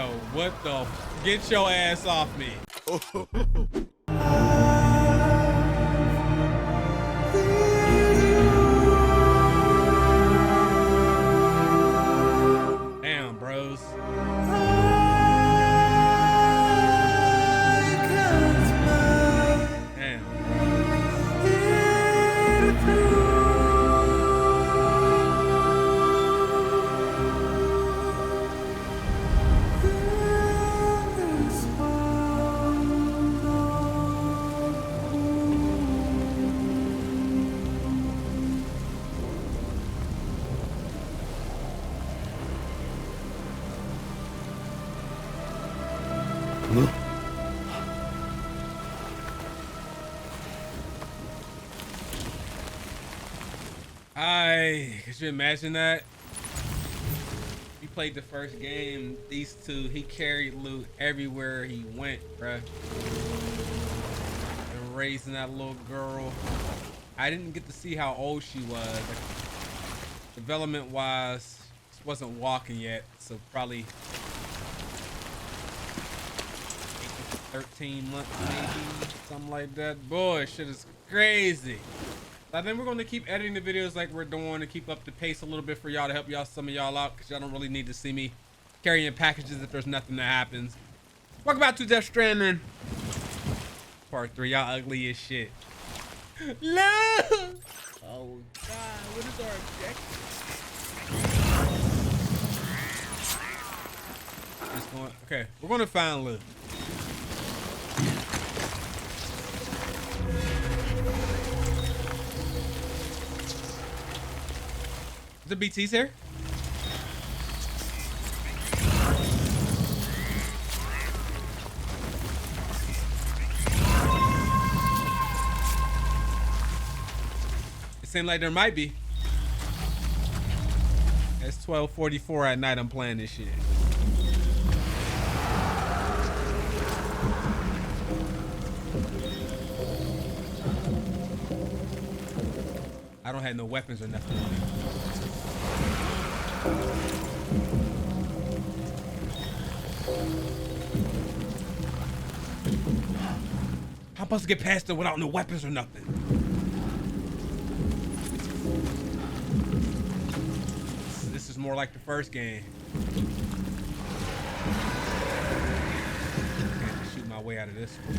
Yo, what the? Get your ass off me. Damn, bros. Damn. Could you imagine that? He played the first game, these two, he carried loot everywhere he went, bruh. And raising that little girl. I didn't get to see how old she was. Like, development wise, she wasn't walking yet, so probably 13 months maybe, something like that. Boy, shit is crazy. I think we're going to keep editing the videos like we're doing to keep up the pace a little bit for y'all, to help y'all, some of y'all out, because y'all don't really need to see me carrying packages if there's nothing that happens. Welcome back to Death Stranding Part 3. Y'all ugly as shit. Love! Oh God, what is our objective? Just going, okay, we're going to find loot. The BT's here. It seemed like there might be. It's 12:44 at night. I'm playing this shit. I don't have no weapons or nothing on me. I'm supposed to get past it without no weapons or nothing. This is more like the first game. I can't shoot my way out of this one.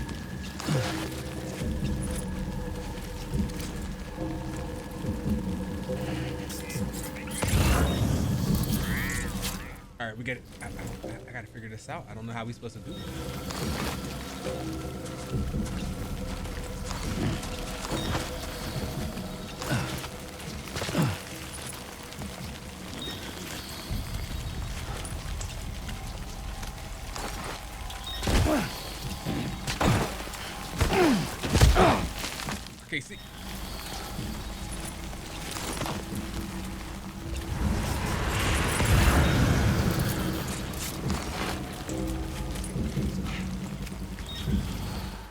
All right, we get it. I gotta figure this out. I don't know how we supposed to do this. Okay, see.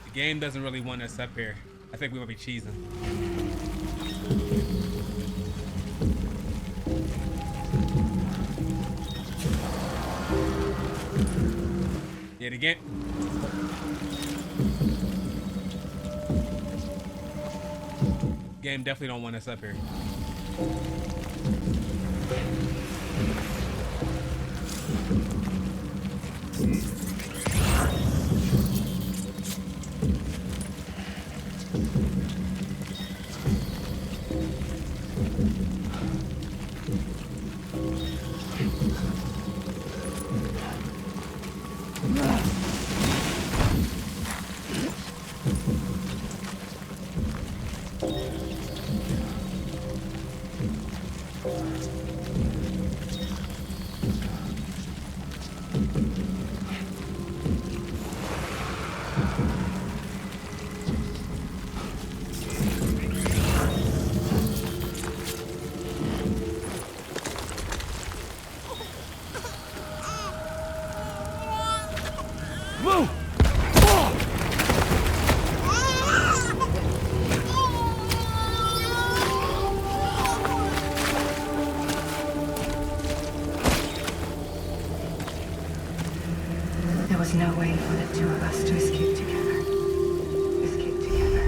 The game doesn't really want us up here. I think we might be cheesing. Yet again. Game definitely don't want us up here. There was no way for the two of us to escape together. Escape together.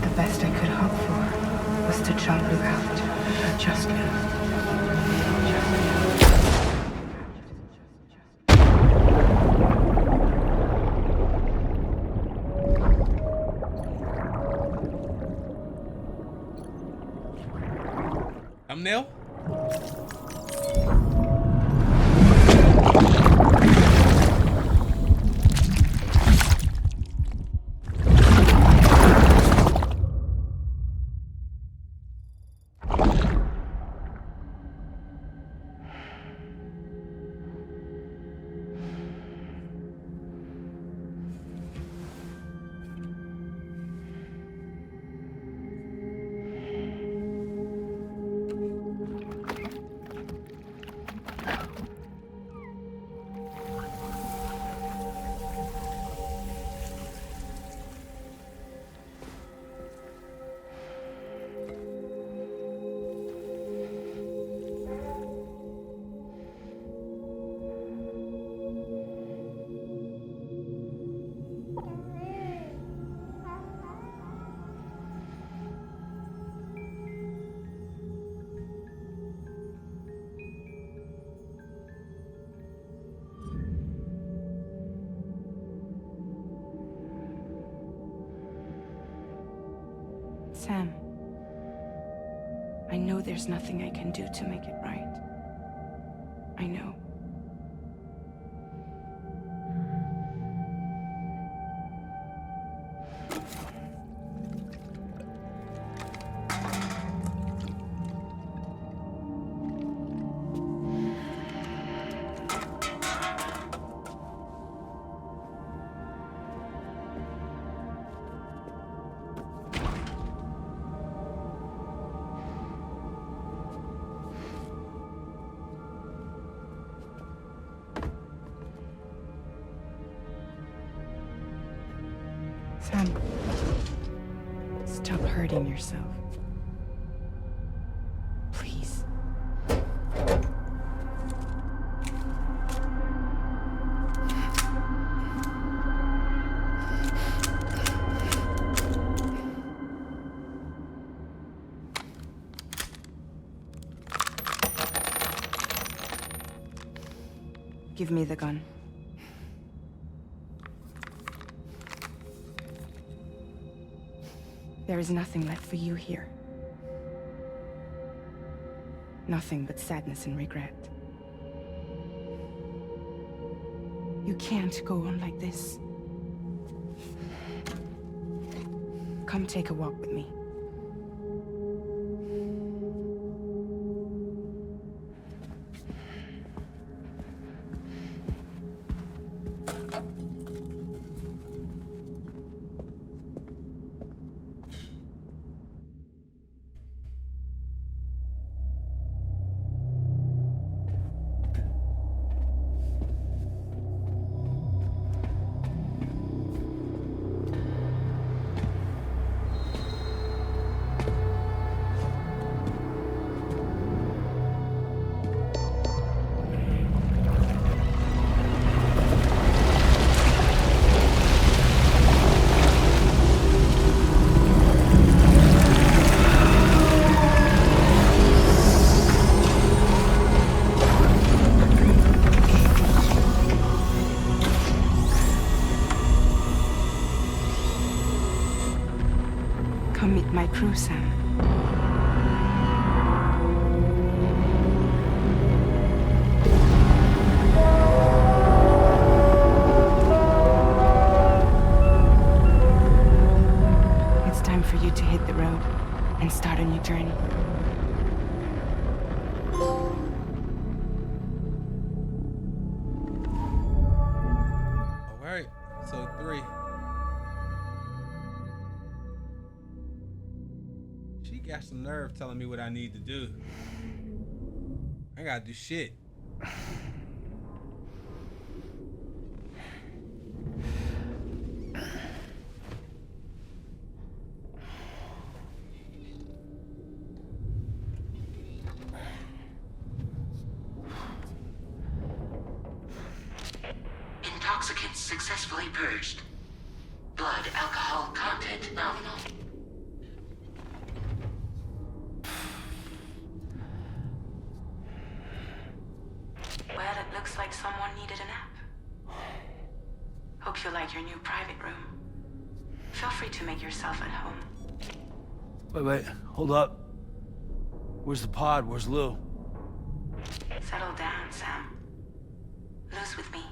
The best I could hope for was to jump you out. Just you. Thumbnail? Sam, I know there's nothing I can do to make it right. I know. Sam, stop hurting yourself. Please. Give me the gun. There is nothing left for you here. Nothing but sadness and regret. You can't go on like this. Come take a walk with me. Come meet my crew, Sam. It's time for you to hit the road and start a new journey. All right, so 3. She got some nerve telling me what I need to do. I gotta do shit. successfully purged. Blood alcohol content nominal. Well, it looks like someone needed a nap. Hope you like your new private room. Feel free to make yourself at home. Wait, hold up. Where's the pod? Where's Lou? Settle down, Sam. Lou's with me.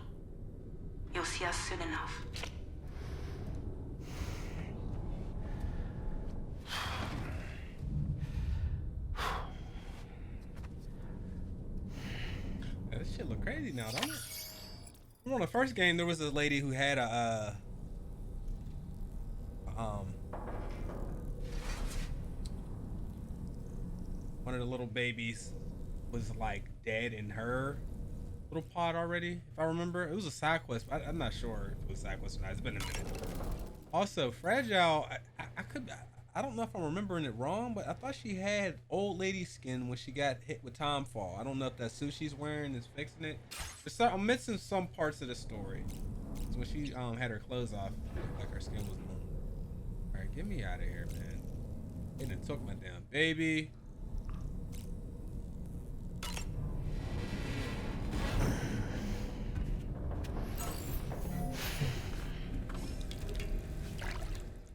You'll see us soon enough. Yeah, this shit look crazy now, don't it? Remember on the first game, there was a lady who had a, one of the little babies was like dead in her little pod already, if I remember. It was a side quest, but I'm not sure if it was a side quest or not. It's been a minute. Also, Fragile, I don't know if I'm remembering it wrong, but I thought she had old lady skin when she got hit with Tomfall. I don't know if that suit she's wearing is fixing it. I'm missing some parts of the story. When she had her clothes off, like her skin was normal. All right, get me out of here, man. They done took my damn baby.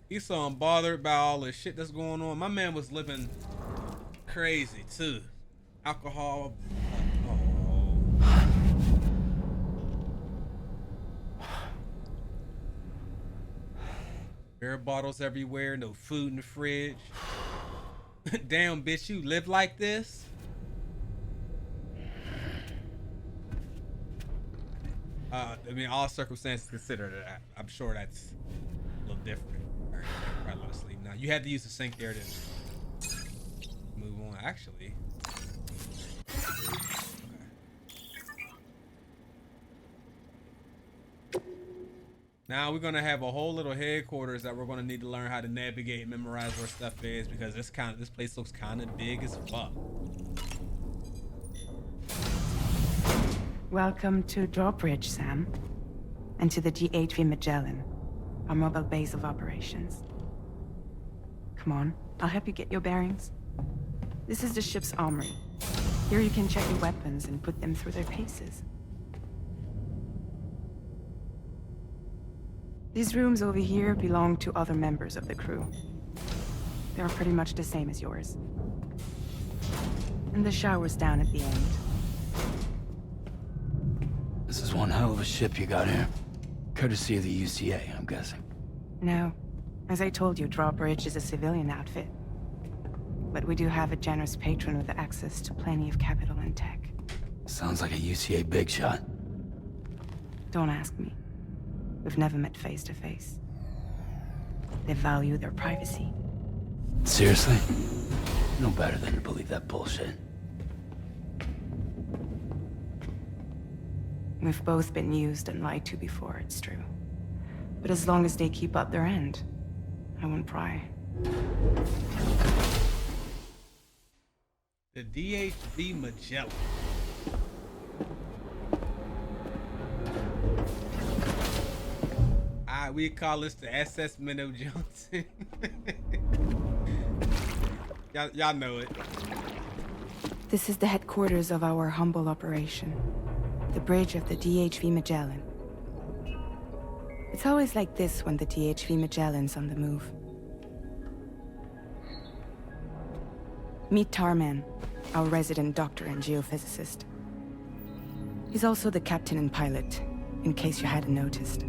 He's so unbothered by all the shit that's going on. My man was living crazy too. Alcohol. Beer bottles everywhere, no food in the fridge. Damn, bitch, you live like this? I mean, all circumstances considered, I'm sure that's a little different. All right, probably let us sleep now. You had to use the sink there to move on. Actually, okay. Now we're gonna have a whole little headquarters that we're gonna need to learn how to navigate and memorize where stuff is, because this place looks kind of big as fuck. Welcome to Drawbridge, Sam. And to the DHV Magellan, our mobile base of operations. Come on, I'll help you get your bearings. This is the ship's armory. Here you can check your weapons and put them through their paces. These rooms over here belong to other members of the crew. They're pretty much the same as yours. And the shower's down at the end. This is one hell of a ship you got here. Courtesy of the UCA, I'm guessing. No. As I told you, Drawbridge is a civilian outfit. But we do have a generous patron with access to plenty of capital and tech. Sounds like a UCA big shot. Don't ask me. We've never met face to face. They value their privacy. Seriously? No better than to believe that bullshit. We've both been used and lied to before, it's true. But as long as they keep up their end, I won't pry. The DHV Magellan. We call this the SS Minnow Johnson. Y'all know it. This is the headquarters of our humble operation. The bridge of the DHV Magellan. It's always like this when the DHV Magellan's on the move. Meet Tarman, our resident doctor and geophysicist. He's also the captain and pilot, in case you hadn't noticed.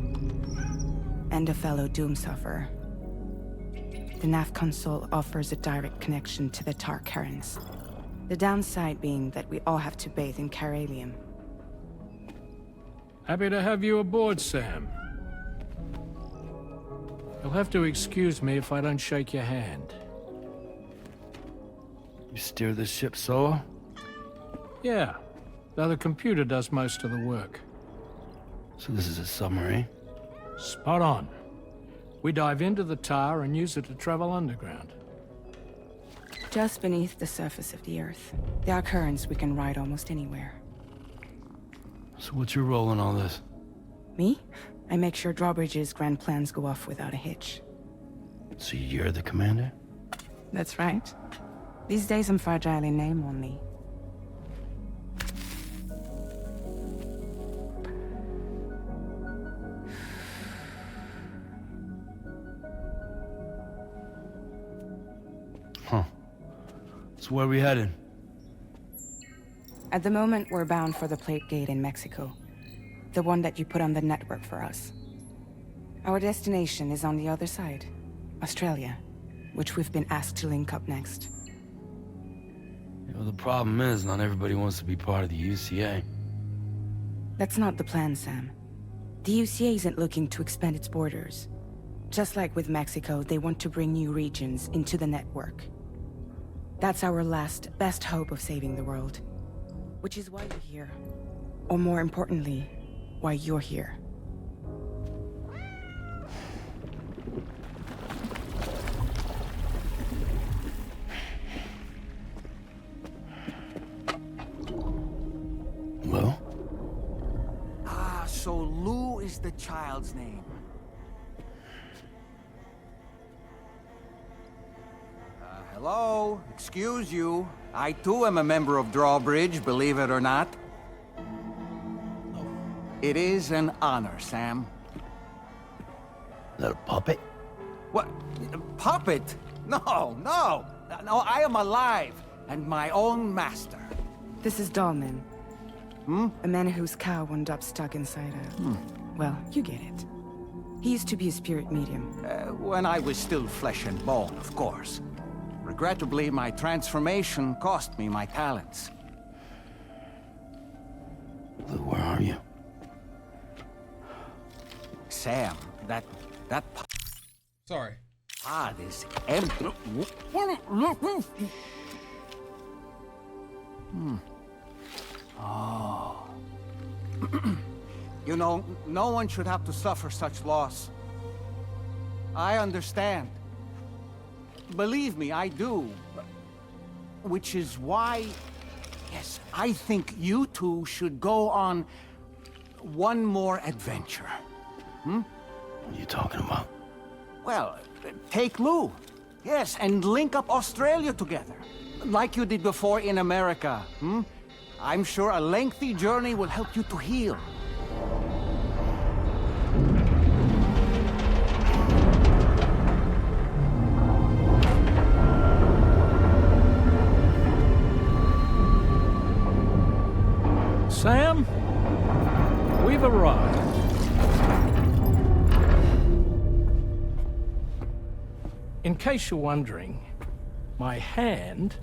And a fellow doom sufferer. The nav console offers a direct connection to the Tar currents. The downside being that we all have to bathe in Chiralium. Happy to have you aboard, Sam. You'll have to excuse me if I don't shake your hand. You steer this ship solo? Yeah, though the computer does most of the work. So this is a submarine? Spot on. We dive into the tar and use it to travel underground. Just beneath the surface of the Earth, there are currents we can ride almost anywhere. So what's your role in all this? Me? I make sure Drawbridge's grand plans go off without a hitch. So you're the commander? That's right. These days I'm fragile in name only. Huh. So where are we headed? At the moment, we're bound for the Plate Gate in Mexico. The one that you put on the network for us. Our destination is on the other side, Australia, which we've been asked to link up next. You know, the problem is, not everybody wants to be part of the UCA. That's not the plan, Sam. The UCA isn't looking to expand its borders. Just like with Mexico, they want to bring new regions into the network. That's our last, best hope of saving the world. Which is why we're here. Or more importantly, why you're here. Well? Ah, so Lou is the child's name. Hello? Excuse you. I too am a member of Drawbridge, believe it or not. It is an honor, Sam. Is that a puppet? What? A puppet? No, no! No, I am alive, and my own master. This is Dolman. A man whose cow wound up stuck inside a... Well, you get it. He used to be a spirit medium. When I was still flesh and bone, of course. Regrettably, my transformation cost me my talents. Lou, where are you? Sam, that Sorry. pod is empty. Oh. You know, no one should have to suffer such loss. I understand. Believe me, I do. Which is why, yes, I think you two should go on one more adventure. What are you talking about? Well, take Lou. Yes, and link up Australia together. Like you did before in America. I'm sure a lengthy journey will help you to heal. Sam, we've arrived. In case you're wondering, my hand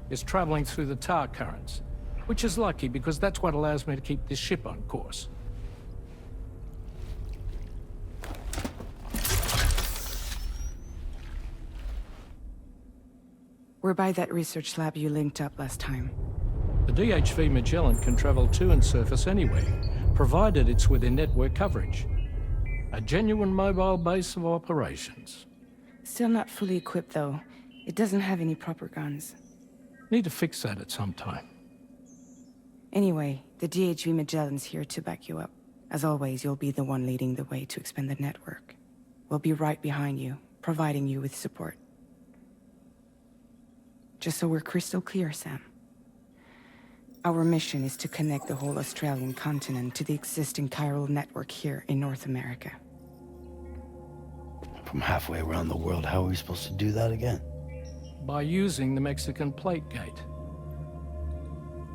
is traveling through the tar currents, which is lucky because that's what allows me to keep this ship on course. We're by that research lab you linked up last time. The DHV Magellan can travel to and surface anywhere, provided it's within network coverage. A genuine mobile base of operations. Still not fully equipped, though. It doesn't have any proper guns. Need to fix that at some time. Anyway, the DHV Magellan's here to back you up. As always, you'll be the one leading the way to expand the network. We'll be right behind you, providing you with support. Just so we're crystal clear, Sam. Our mission is to connect the whole Australian continent to the existing Chiral network here in North America. From halfway around the world, how are we supposed to do that again? By using the Mexican plate gate.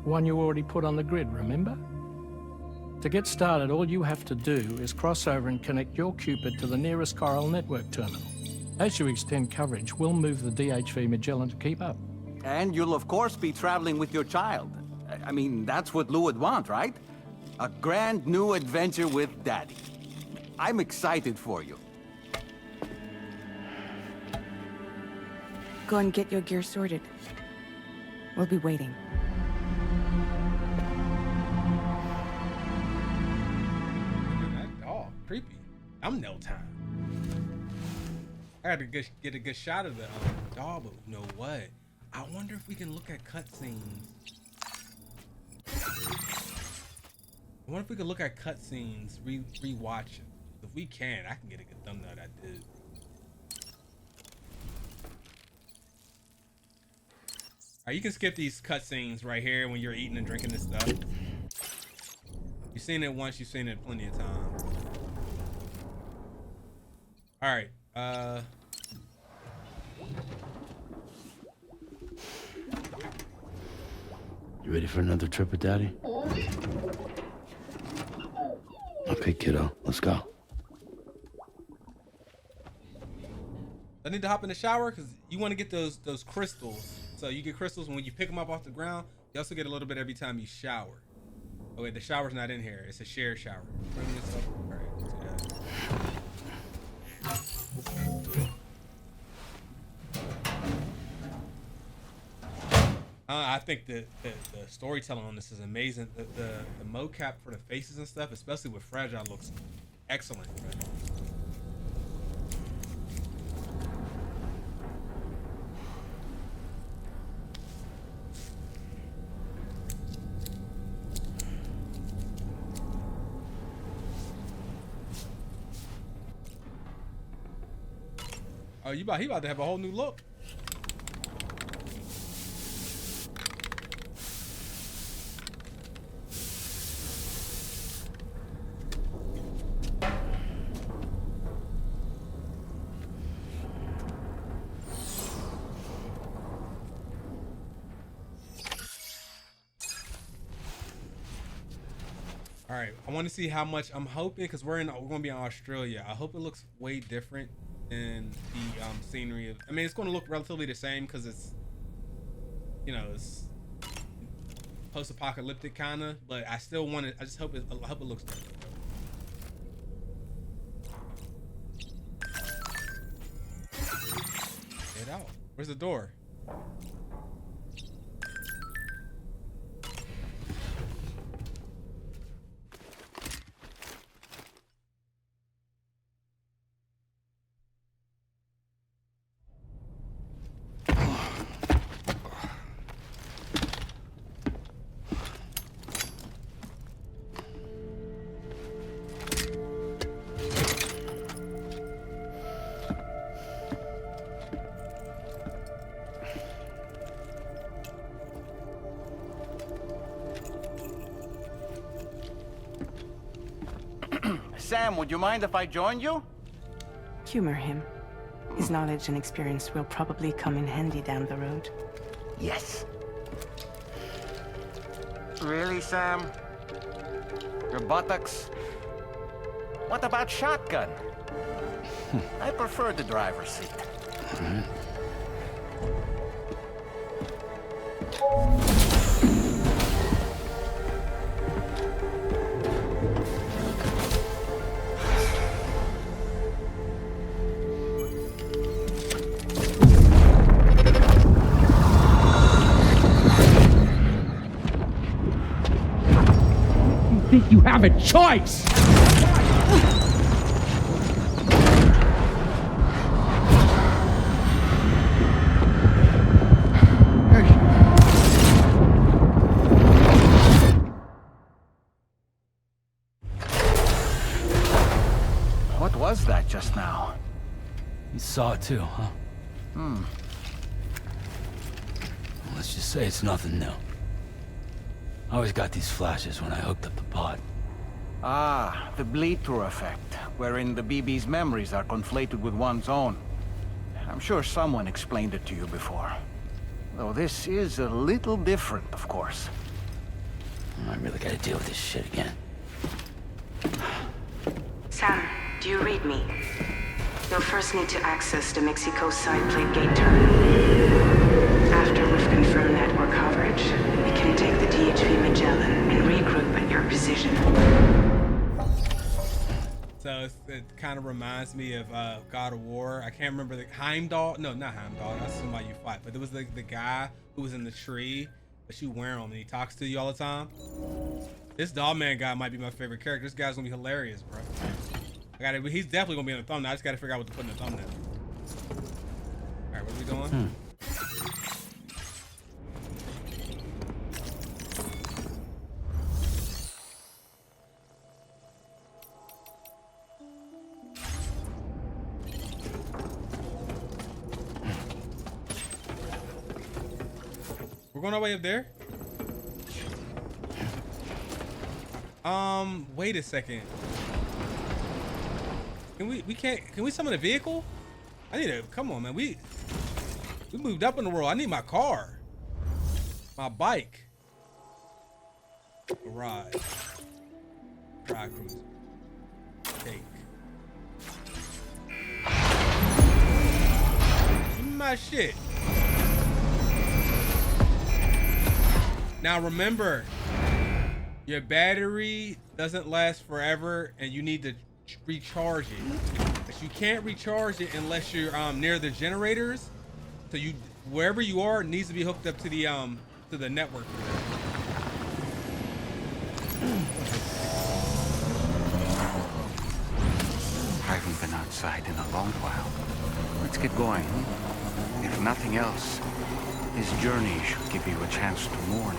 One you already put on the grid, remember? To get started, all you have to do is cross over and connect your Cupid to the nearest Chiral network terminal. As you extend coverage, we'll move the DHV Magellan to keep up. And you'll of course be traveling with your child. I mean, that's what Lou would want, right? A grand new adventure with Daddy. I'm excited for you. Go and get your gear sorted. We'll be waiting. That dog, creepy. Thumbnail time. I had to get a good shot of the dog, but you know what? I wonder if we can look at cutscenes. I wonder if we could look at cutscenes, rewatch it. If we can, I can get a good thumbnail of that dude. Alright, you can skip these cutscenes right here when you're eating and drinking this stuff. You've seen it once, you've seen it plenty of times. Alright, You ready for another trip with Daddy? Okay, kiddo, let's go. I need to hop in the shower because you want to get those crystals. So you get crystals when you pick them up off the ground. You also get a little bit every time you shower. Oh wait, the shower's not in here. It's a shared shower. All right, let's do that. I think the storytelling on this is amazing. The mocap for the faces and stuff, especially with Fragile, looks excellent. Right? Oh, he about to have a whole new look. All right, I want to see how much. I'm hoping, because we're going to be in Australia. I hope it looks way different than the scenery of. I mean, it's going to look relatively the same because it's, you know, it's post-apocalyptic kind of. But I still want it. I just hope it looks different. Get out. Where's the door? Sam, would you mind if I joined you? Humor him. His knowledge and experience will probably come in handy down the road. Yes. Really, Sam? Your buttocks? What about shotgun? I prefer the driver's seat. Think you have a choice? What was that just now? You saw it too, huh? Let's just say it's nothing new. I always got these flashes when I hooked up the pod. Ah, the bleed-through effect, wherein the BB's memories are conflated with one's own. I'm sure someone explained it to you before. Though this is a little different, of course. I really gotta deal with this shit again. Sam, do you read me? You'll first need to access the Mexico side plate gate terminal. After we've confirmed network coverage, we can take the DHV Magellan and regroup at your position. So it kind of reminds me of God of War. I can't remember the Heimdall. No, not Heimdall. That's somebody you fight. But there was the guy who was in the tree, but you wear him and he talks to you all the time. This Dogman guy might be my favorite character. This guy's gonna be hilarious, bro. He's definitely gonna be in the thumbnail. I just gotta figure out what to put in the thumbnail. All right, what are we doing? going our way up there? Wait a second. Can we summon a vehicle? I need to, come on, man. We moved up in the world. I need my car. My bike. Garage. Dry cruiser. Take. Give me my shit. Now remember, your battery doesn't last forever and you need to recharge it. But you can't recharge it unless you're near the generators. So you, wherever you are, it needs to be hooked up to the network. I haven't been outside in a long while. Let's get going. If nothing else, this journey should give you a chance to mourn.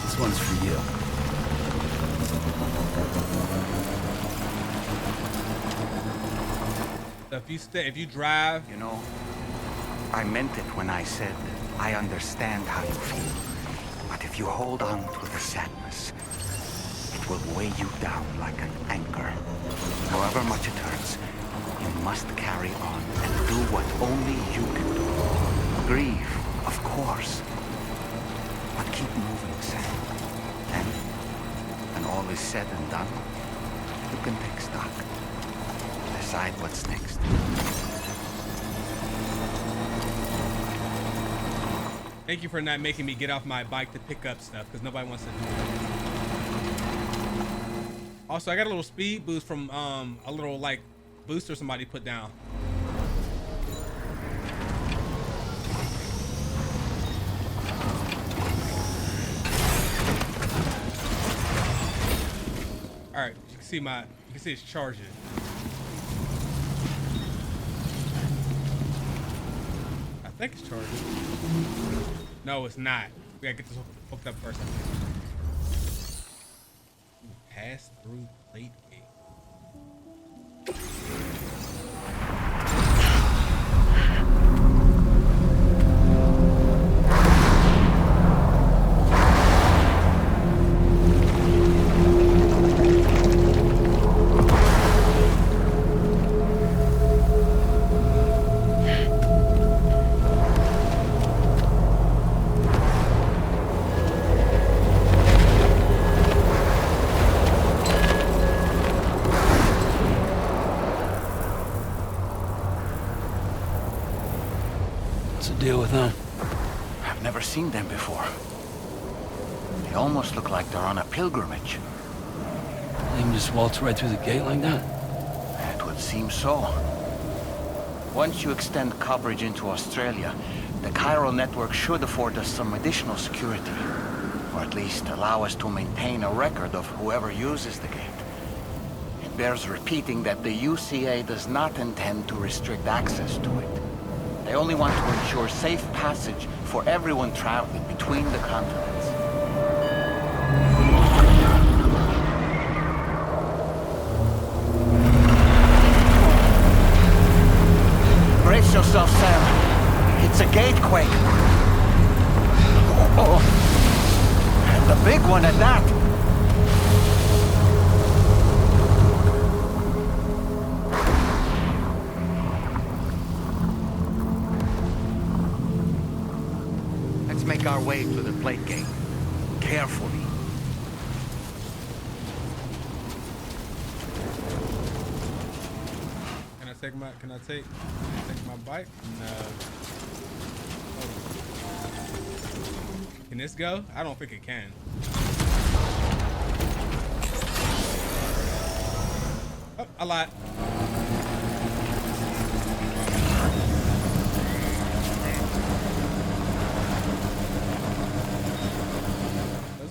This one's for you. So if you drive, You know, I meant it when I said I understand how you feel. But if you hold on to the sadness, it will weigh you down like an anchor. However much it hurts, you must carry on and do what only you can do. Grieve, of course. But keep moving, Sam. And when all is said and done, you can take stock. Decide what's next. thank you for not making me get off my bike to pick up stuff, because nobody wants to do it. Also, I got a little speed boost from a little like booster somebody put down. All right, you can see it's charging. I think it's charging. No, it's not. We gotta get this hooked up first. Pass through plate gate. Deal with them. I've never seen them before. They almost look like they're on a pilgrimage. They can just waltz right through the gate like that? It would seem so. Once you extend coverage into Australia, the Chiral network should afford us some additional security. Or at least allow us to maintain a record of whoever uses the gate. It bears repeating that the UCA does not intend to restrict access to it. They only want to ensure safe passage for everyone traveling between the continents. Brace yourself, Sam. It's a gatequake. Oh, and a big one at that. Make our way to the plate gate. Carefully. Can I take my bike? No. Can this go? I don't think it can. Oh, I lied.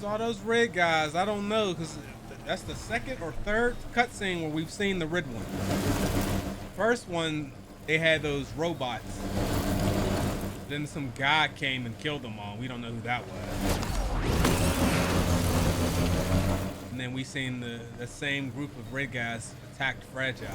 All those red guys, I don't know, because that's the second or third cutscene where we've seen the red one. First one, they had those robots. Then some guy came and killed them all. We don't know who that was. And then we seen the same group of red guys attacked Fragile.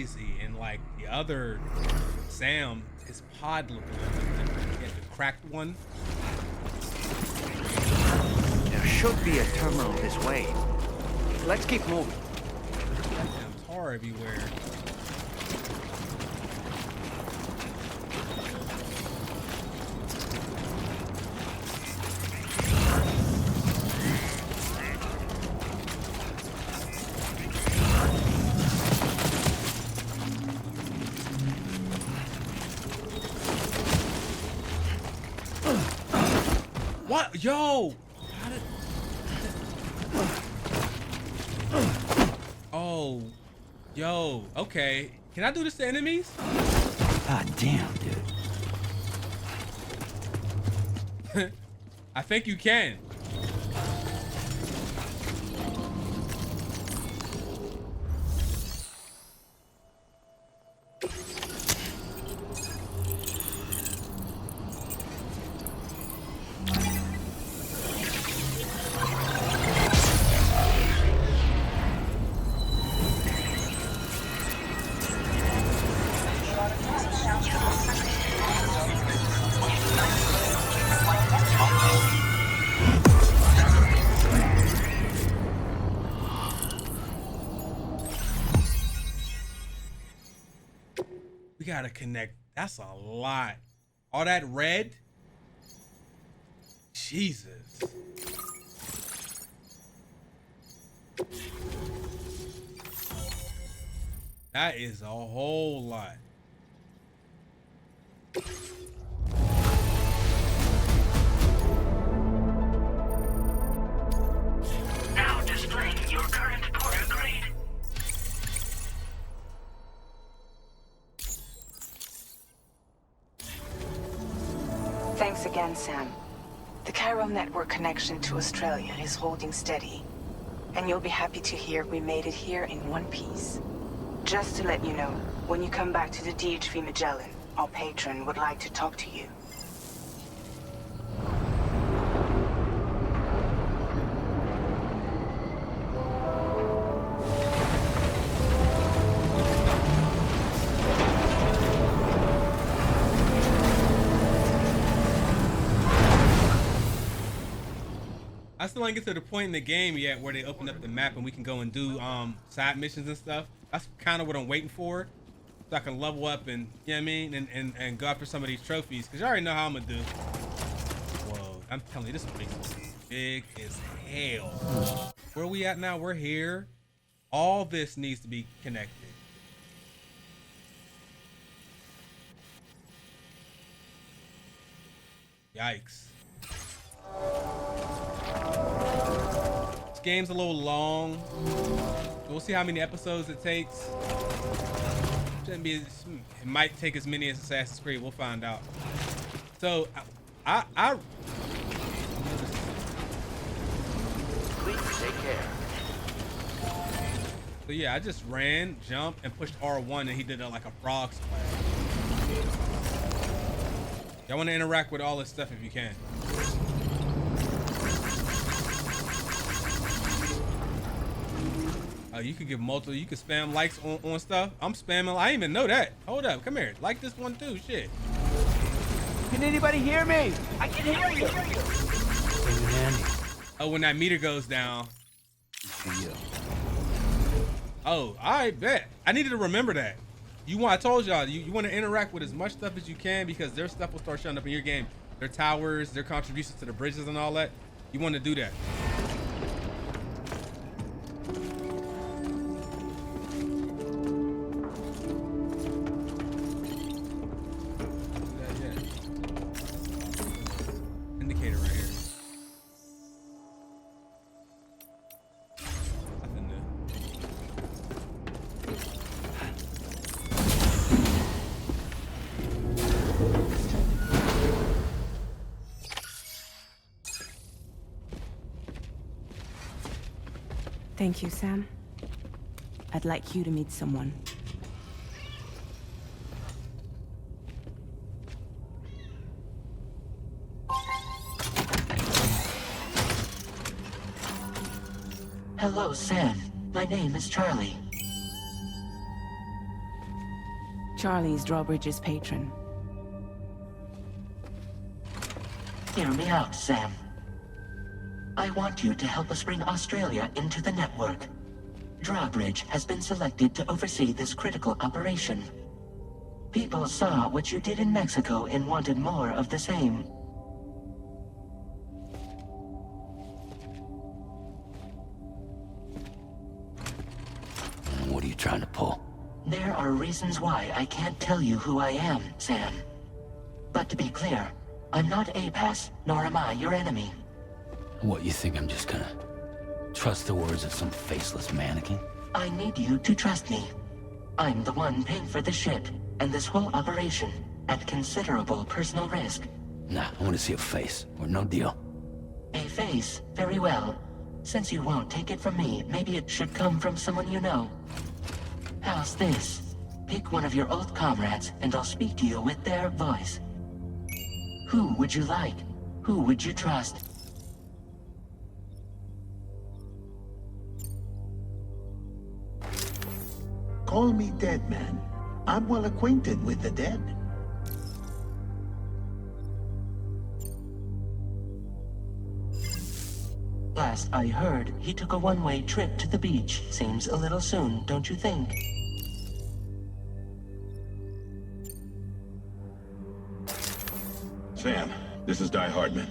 crazy. And like the other Sam, his pod looked a little bit different. He had the cracked one. There should be a terminal this way. Let's keep moving. Goddamn tar everywhere. What? Yo! How did... Oh. Yo. Okay. Can I do this to enemies? God damn, dude. I think you can. We gotta connect. That's a lot. All that red. Jesus. That is a whole lot. Now displaying your current porter grade. Thanks again, Sam. The Chiral network connection to Australia is holding steady. And you'll be happy to hear we made it here in one piece. Just to let you know, when you come back to the DHV Magellan, our patron would like to talk to you. I still ain't get to the point in the game yet where they open up the map and we can go and do side missions and stuff. That's kind of what I'm waiting for, so I can level up and, you know what I mean, and go after some of these trophies, because you already know how I'm gonna do. Whoa, I'm telling you, this place is big as hell. Where are we at now? We're here. All this needs to be connected. Yikes. This game's a little long. We'll see how many episodes it takes. Shouldn't be. It might take as many as Assassin's Creed. We'll find out. So, Please take care. So yeah, I just ran, jumped, and pushed R1, and he did like a frog splash. Y'all want to interact with all this stuff if you can. You could give multiple. You could spam likes on stuff. I'm spamming. I didn't even know that. Hold up, come here. Like this one too. Shit. Can anybody hear me? I can hear you. Oh, when that meter goes down. Oh, I bet. I needed to remember that. I told y'all, you want to interact with as much stuff as you can, because their stuff will start showing up in your game. Their towers, their contributions to the bridges and all that. You want to do that. Indicator right here. Nothing new. Thank you, Sam. I'd like you to meet someone. Hello, Sam. My name is Charlie. Charlie's Drawbridge's patron. Hear me out, Sam. I want you to help us bring Australia into the network. Drawbridge has been selected to oversee this critical operation. People saw what you did in Mexico and wanted more of the same. What are you trying to pull? There are reasons why I can't tell you who I am, Sam. But to be clear, I'm not APAS, nor am I your enemy. What, you think I'm just gonna trust the words of some faceless mannequin? I need you to trust me. I'm the one paying for the shit, and this whole operation, at considerable personal risk. Nah, I want to see a face, or no deal. A face, very well. Since you won't take it from me, maybe it should come from someone you know. How's this? Pick one of your old comrades, and I'll speak to you with their voice. Who would you like? Who would you trust? Call me dead, man. I'm well acquainted with the dead. Last I heard, he took a one-way trip to the beach. Seems a little soon, don't you think? Sam, this is Die Hardman.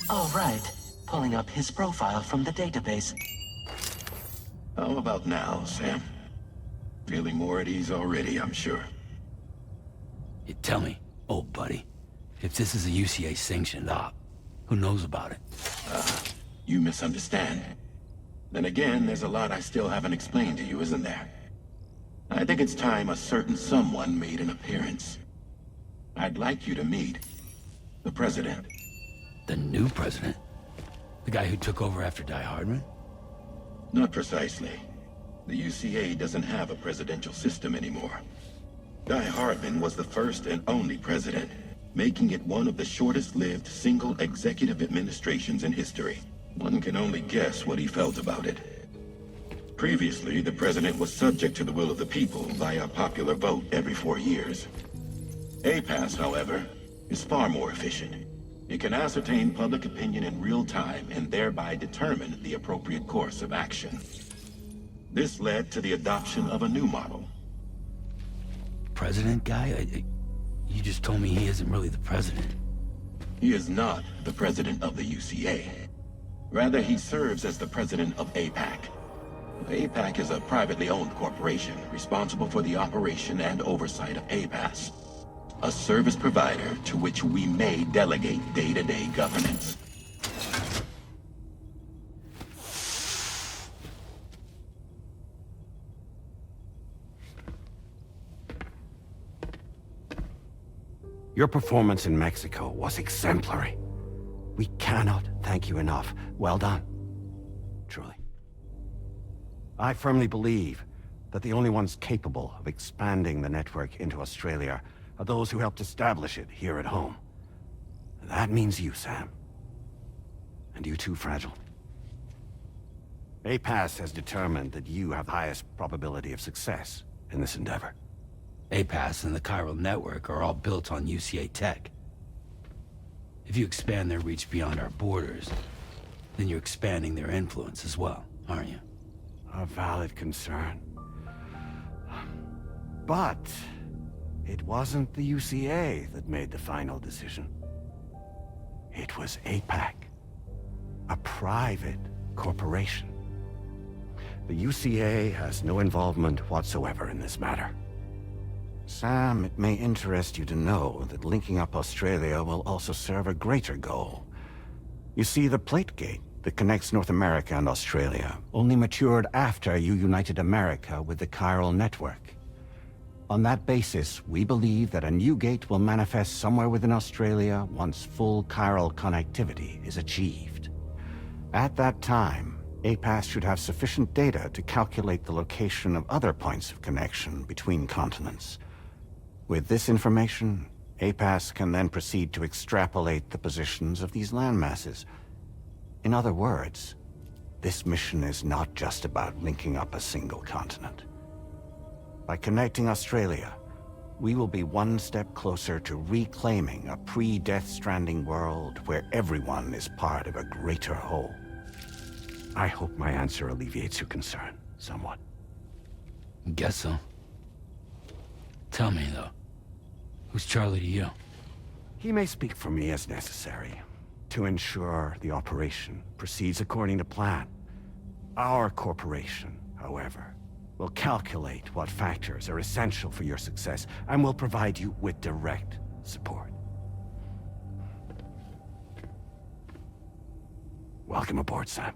All right. Pulling up his profile from the database. How about now, Sam? Feeling more at ease already, I'm sure. You tell me, old buddy, if this is a UCA-sanctioned op, who knows about it? You misunderstand. Then again, there's a lot I still haven't explained to you, isn't there? I think it's time a certain someone made an appearance. I'd like you to meet the President. The new president? The guy who took over after Die Hardman? Not precisely. The UCA doesn't have a presidential system anymore. Die Hardman was the first and only president, making it one of the shortest-lived single executive administrations in history. One can only guess what he felt about it. Previously, the president was subject to the will of the people via popular vote every 4 years. APAS, however, is far more efficient. It can ascertain public opinion in real time and thereby determine the appropriate course of action. This led to the adoption of a new model. President guy? You just told me he isn't really the president. He is not the president of the UCA. Rather, he serves as the president of APAC. APAC is a privately owned corporation responsible for the operation and oversight of APAS, a service provider to which we may delegate day-to-day governance. Your performance in Mexico was exemplary. We cannot thank you enough. Well done. Truly. I firmly believe that the only ones capable of expanding the network into Australia are those who helped establish it here at home. That means you, Sam. And you too, Fragile. APAS has determined that you have the highest probability of success in this endeavor. APAS and the Chiral network are all built on UCA tech. If you expand their reach beyond our borders, then you're expanding their influence as well, aren't you? A valid concern. But it wasn't the UCA that made the final decision. It was APAC, a private corporation. The UCA has no involvement whatsoever in this matter. Sam, it may interest you to know that linking up Australia will also serve a greater goal. You see, the plate gate that connects North America and Australia only matured after you united America with the Chiral network. On that basis, we believe that a new gate will manifest somewhere within Australia once full Chiral connectivity is achieved. At that time, APAS should have sufficient data to calculate the location of other points of connection between continents. With this information, APAS can then proceed to extrapolate the positions of these landmasses. In other words, This mission is not just about linking up a single continent. By connecting Australia, we will be one step closer to reclaiming a pre-Death Stranding world where everyone is part of a greater whole. I hope my answer alleviates your concern somewhat. Guess so. Tell me, though. Who's Charlie to you? He may speak for me as necessary, to ensure the operation proceeds according to plan. Our corporation, however, will calculate what factors are essential for your success, and will provide you with direct support. Welcome aboard, Sam.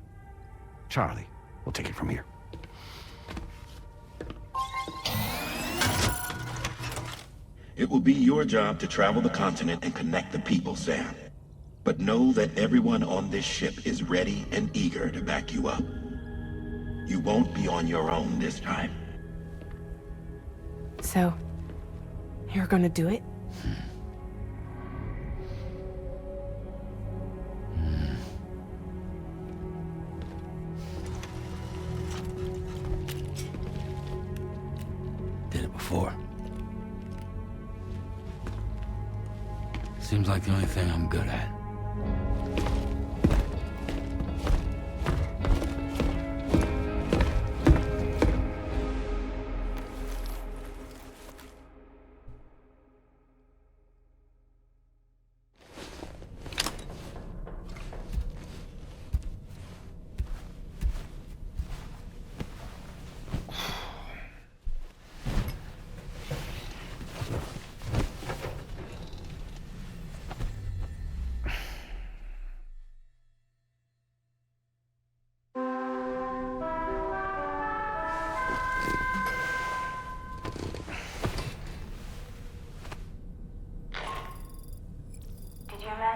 Charlie, we'll take it from here. It will be your job to travel the continent and connect the people, Sam. But know that everyone on this ship is ready and eager to back you up. You won't be on your own this time. So, you're gonna do it? Did it before. Seems like the only thing I'm good at.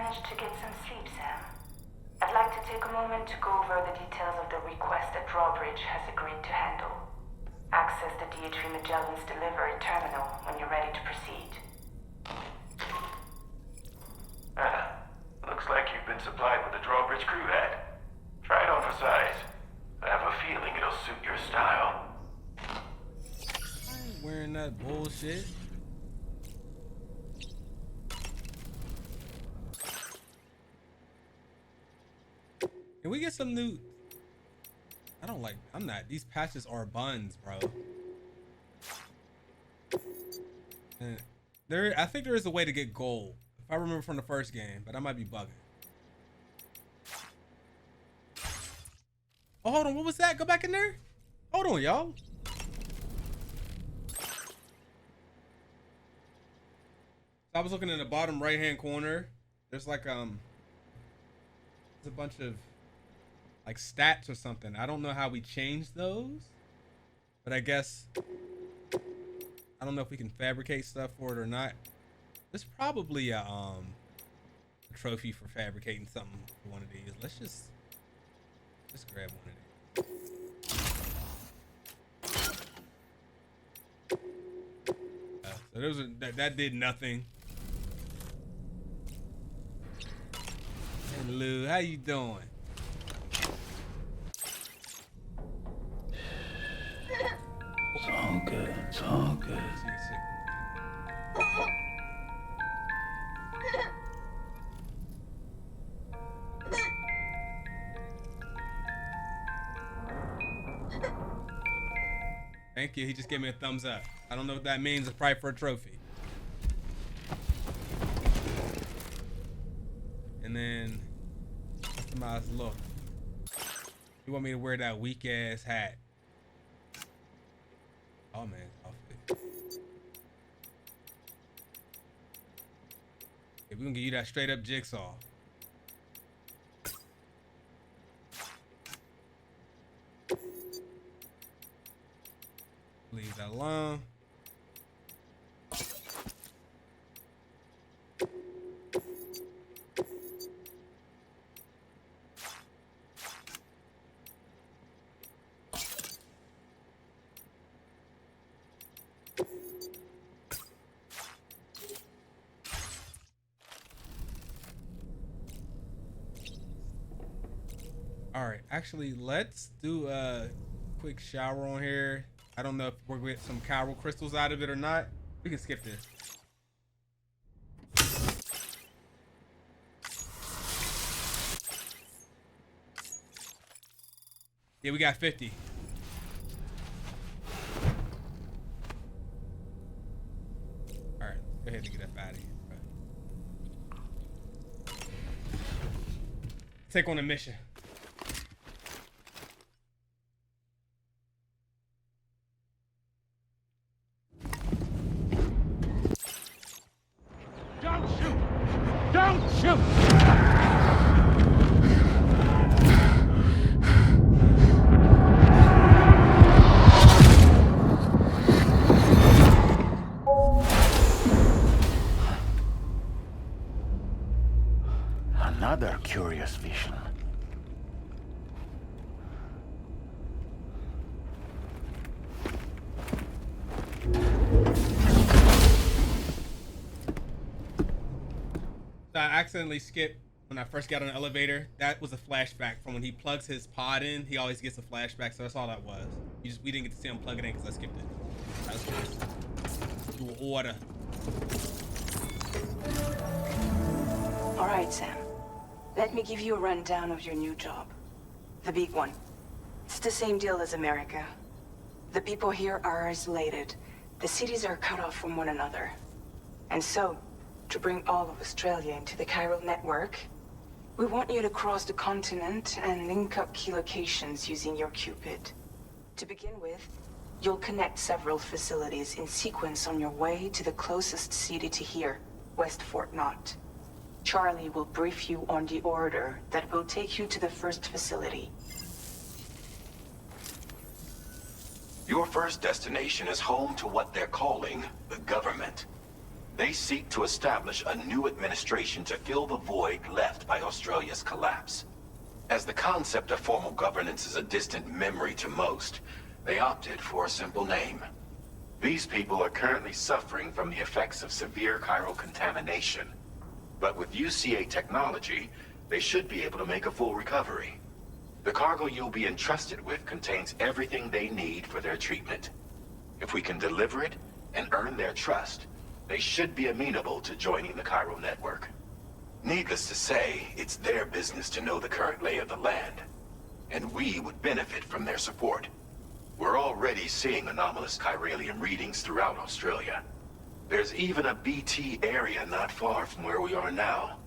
To get some sleep, Sam. I'd like to take a moment to go over the details of the request that Drawbridge has agreed to handle. Access the D3 Magellan's delivery terminal when you're ready to proceed. Looks like you've been supplied with the Drawbridge crew hat. Try it on for size. I have a feeling it'll suit your style. I ain't wearing that bullshit. Can we get some new... I'm not. These patches are buns, bro. And I think there is a way to get gold. If I remember from the first game, but I might be bugging. Oh, hold on. What was that? Go back in there. Hold on, y'all. I was looking in the bottom right-hand corner. There's like, there's a bunch of like stats or something. I don't know how we change those, but I guess I don't know if we can fabricate stuff for it or not. There's probably a trophy for fabricating something for one of these. Let's just grab one of these. So there was that did nothing. Hey Lou, how you doing? It's all good. It's all good. Thank you. He just gave me a thumbs up. I don't know what that means. It's probably for a trophy. And then customize look. You want me to wear that weak ass hat? Oh man, outfit. Okay, we're gonna give you that straight up jigsaw. Leave that alone. All right, actually, let's do a quick shower on here. I don't know if we're gonna get some chiral crystals out of it or not. We can skip this. Yeah, we got 50. All right, go ahead and get up out of here. Take on a mission. Don't shoot! Don't shoot! Another curious vision. So I accidentally skipped when I first got on the elevator. That was a flashback from when he plugs his pod in. He always gets a flashback, so that's all that was. We didn't get to see him plug it in because I skipped it. That was curious. Do order. All right, Sam. Let me give you a rundown of your new job. The big one. It's the same deal as America. The people here are isolated. The cities are cut off from one another. And so, to bring all of Australia into the Chiral network, we want you to cross the continent and link up key locations using your Cupid. To begin with, you'll connect several facilities in sequence on your way to the closest city to here, West Fort Knott. Charlie will brief you on the order that will take you to the first facility. Your first destination is home to what they're calling the government. They seek to establish a new administration to fill the void left by Australia's collapse. As the concept of formal governance is a distant memory to most, they opted for a simple name. These people are currently suffering from the effects of severe chiral contamination. But with UCA technology, they should be able to make a full recovery. The cargo you'll be entrusted with contains everything they need for their treatment. If we can deliver it and earn their trust, they should be amenable to joining the chiral network. Needless to say, it's their business to know the current lay of the land, and we would benefit from their support. We're already seeing anomalous chiralium readings throughout Australia. There's even a BT area not far from where we are now.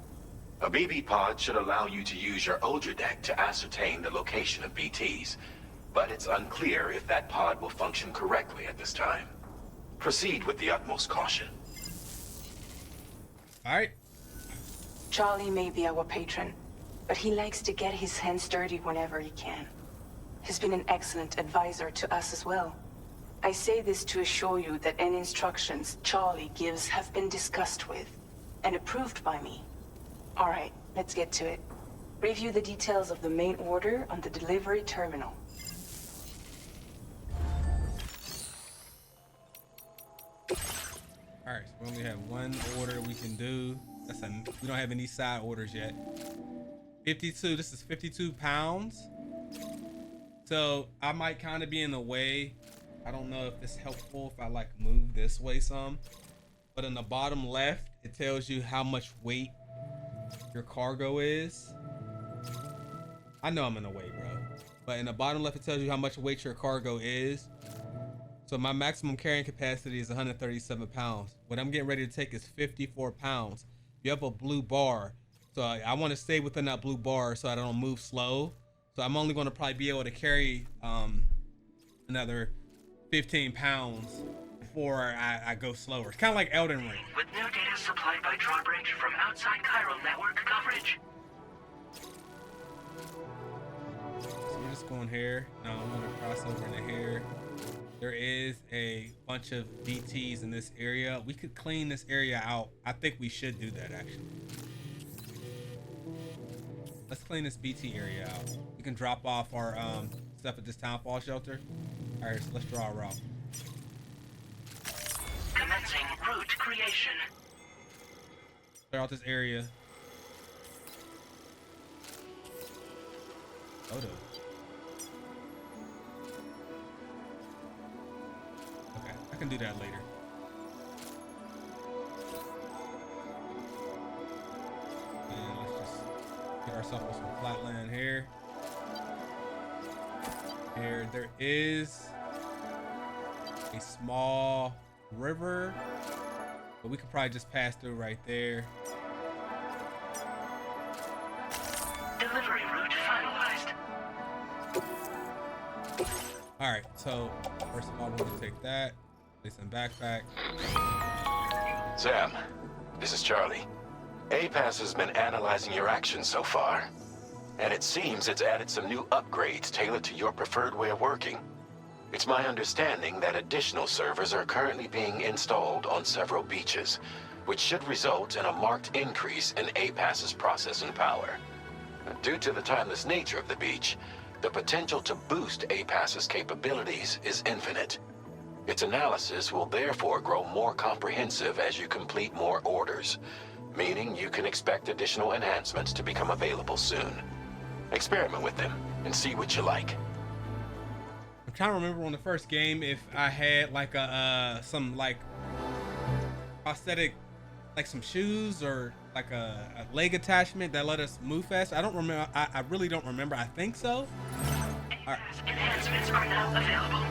A BB pod should allow you to use your Ultra deck to ascertain the location of BTs, but it's unclear if that pod will function correctly at this time. Proceed with the utmost caution. All right. Charlie may be our patron, but he likes to get his hands dirty whenever he can. He's been an excellent advisor to us as well. I say this to assure you that any instructions Charlie gives have been discussed with and approved by me. All right, let's get to it. Review the details of the main order on the delivery terminal. All right, so we only have one order we can do. We don't have any side orders yet. 52, this is 52 pounds. So I might kind of be in the way. I don't know if it's helpful if I like move this way some, but in the bottom left, it tells you how much weight your cargo is. I know I'm in the way, bro, but in the bottom left, it tells you how much weight your cargo is. So my maximum carrying capacity is 137 pounds. What I'm getting ready to take is 54 pounds. You have a blue bar. So I want to stay within that blue bar so I don't move slow. So I'm only going to probably be able to carry another 15 pounds before I go slower. It's kind of like Elden Ring. With new data supplied by Drawbridge from outside chiral network coverage. So we're just going here. Now I'm going to cross over into here. There is a bunch of BTs in this area. We could clean this area out. I think we should do that actually. Let's clean this BT area out. We can drop off our stuff at this townfall shelter. All right, so let's draw a route. Commencing route creation. Clear out this area. Photo. Okay, I can do that later. And let's just get ourselves with some flatland here. Here, there is a small river, but we could probably just pass through right there. Delivery route finalized. All right, so first of all, we're gonna take that, place in backpack. Sam, this is Charlie. APAS has been analyzing your actions so far, and it seems it's added some new upgrades tailored to your preferred way of working. It's my understanding that additional servers are currently being installed on several beaches, which should result in a marked increase in APAS's processing power. Due to the timeless nature of the beach, the potential to boost APAS's capabilities is infinite. Its analysis will therefore grow more comprehensive as you complete more orders, meaning you can expect additional enhancements to become available soon. Experiment with them and see what you like. I'm trying to remember on the first game if I had like a some like prosthetic, like some shoes or like a leg attachment that let us move fast. I don't remember. I really don't remember. I think so. All right. Enhancements are now available.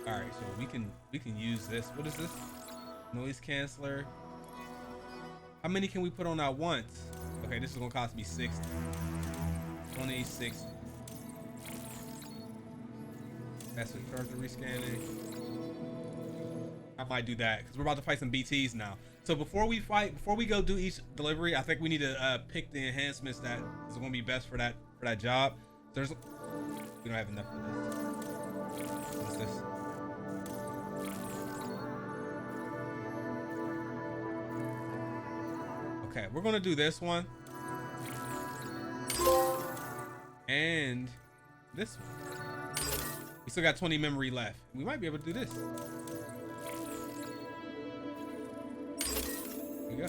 All right, so we can use this. What is this? Noise canceller. How many can we put on at once? Okay, this is gonna cost me 60. 20, 60. That's the charger rescanning. I might do that because we're about to fight some BTs now. So before we go do each delivery, I think we need to pick the enhancements that is gonna be best for that job. We don't have enough for this. What's this? Okay, we're gonna do this one and this one. We still got 20 memory left. We might be able to do this. There we go.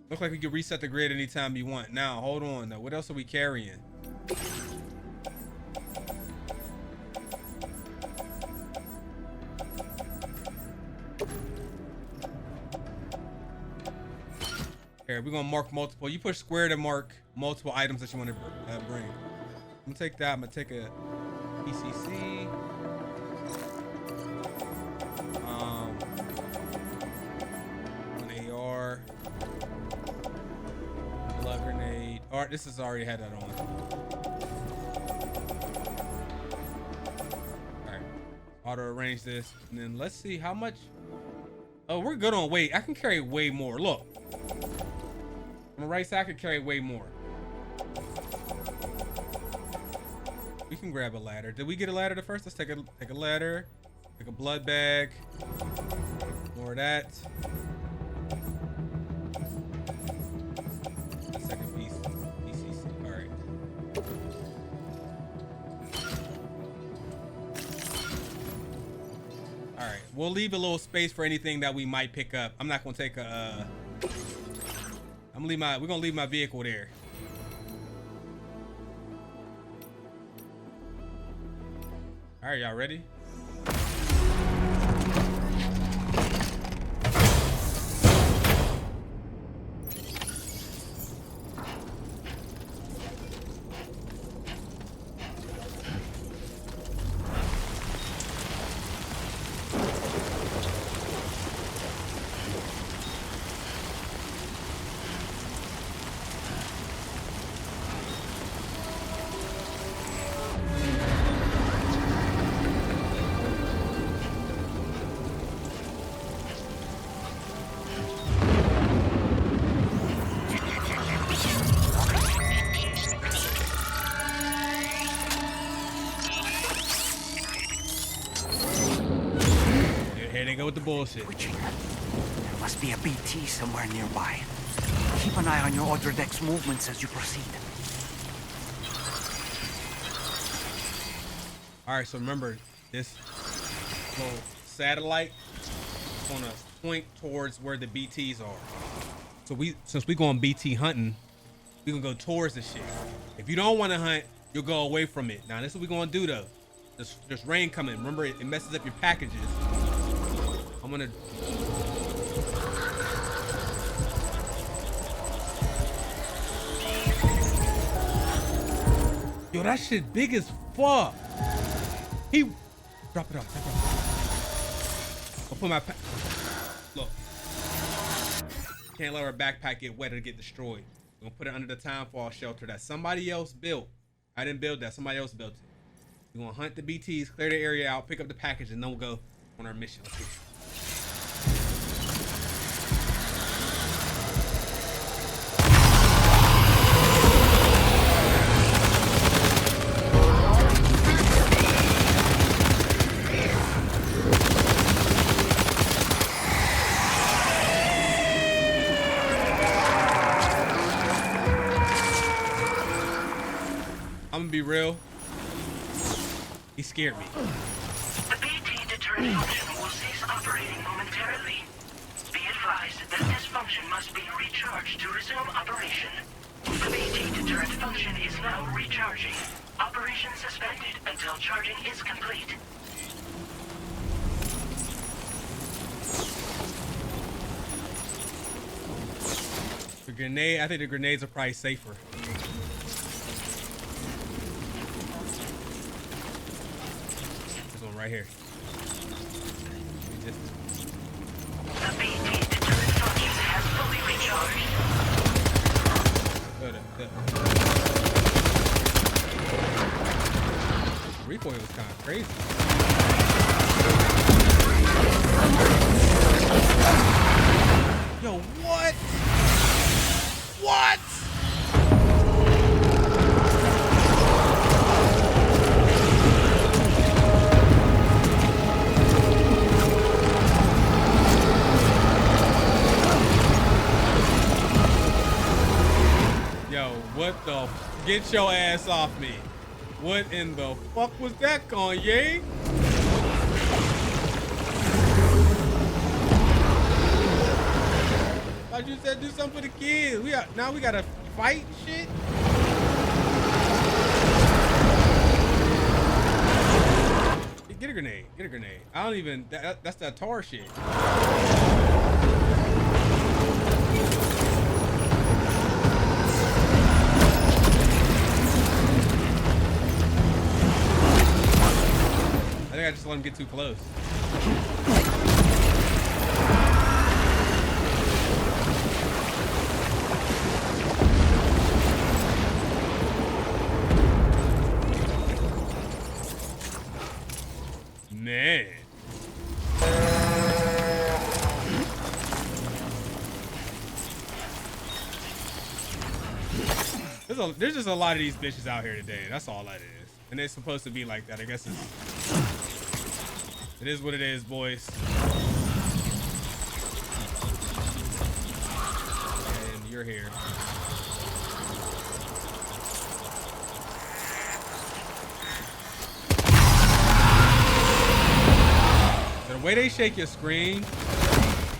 Looks like we can reset the grid anytime you want. Now, hold on though. What else are we carrying? Here, we're gonna mark multiple. You push square to mark multiple items that you want to bring. I'm gonna take that. I'm gonna take a PCC. An AR. Blood grenade. Or this has already had that on. Alright. Auto arrange this. And then let's see how much. Oh, we're good on weight. I can carry way more. Look. On the right side, I could carry way more. We can grab a ladder. Did we get a ladder first? Let's take a ladder. Take a blood bag. More of that. Second piece. PCC. All right. All right. We'll leave a little space for anything that we might pick up. I'm not gonna take a. We're gonna leave my vehicle there. All right, y'all ready? With the bullshit. There must be a BT somewhere nearby. Keep an eye on your other deck's movements as you proceed. All right, so remember this little satellite is gonna point towards where the BTs are. So since we going BT hunting, we gonna go towards the shit. If you don't want to hunt, you'll go away from it. Now this is what we gonna do though. There's rain coming. Remember, it messes up your packages. I'm gonna. Yo, that shit big as fuck. He drop it off. I'll put my pack. Look. Can't let our backpack get wet or get destroyed. We're gonna put it under the timefall shelter that somebody else built. I didn't build that, somebody else built it. We're gonna hunt the BTs, clear the area out, pick up the package, and then we'll go on our mission. I'm gonna be real. He scared me. The BT deterrent function will cease operating momentarily. Be advised that this function must be recharged to resume operation. The BT deterrent function is now recharging. Operation suspended until charging is complete. The grenade, I think the grenades are probably safer. Right here. The BT deterrent function has fully recharged. The recoil was kind of crazy. Yo, what? What? What the? Get your ass off me. What in the fuck was that, Kanye? Thought you said do something for the kids. Now we gotta fight shit? Get a grenade. Get a grenade. I don't even, that's that tar shit. I just let him get too close. Man. There's just a lot of these bitches out here today. That's all that is. And it's supposed to be like that. I guess it is what it is, boys. And you're here. The way they shake your screen,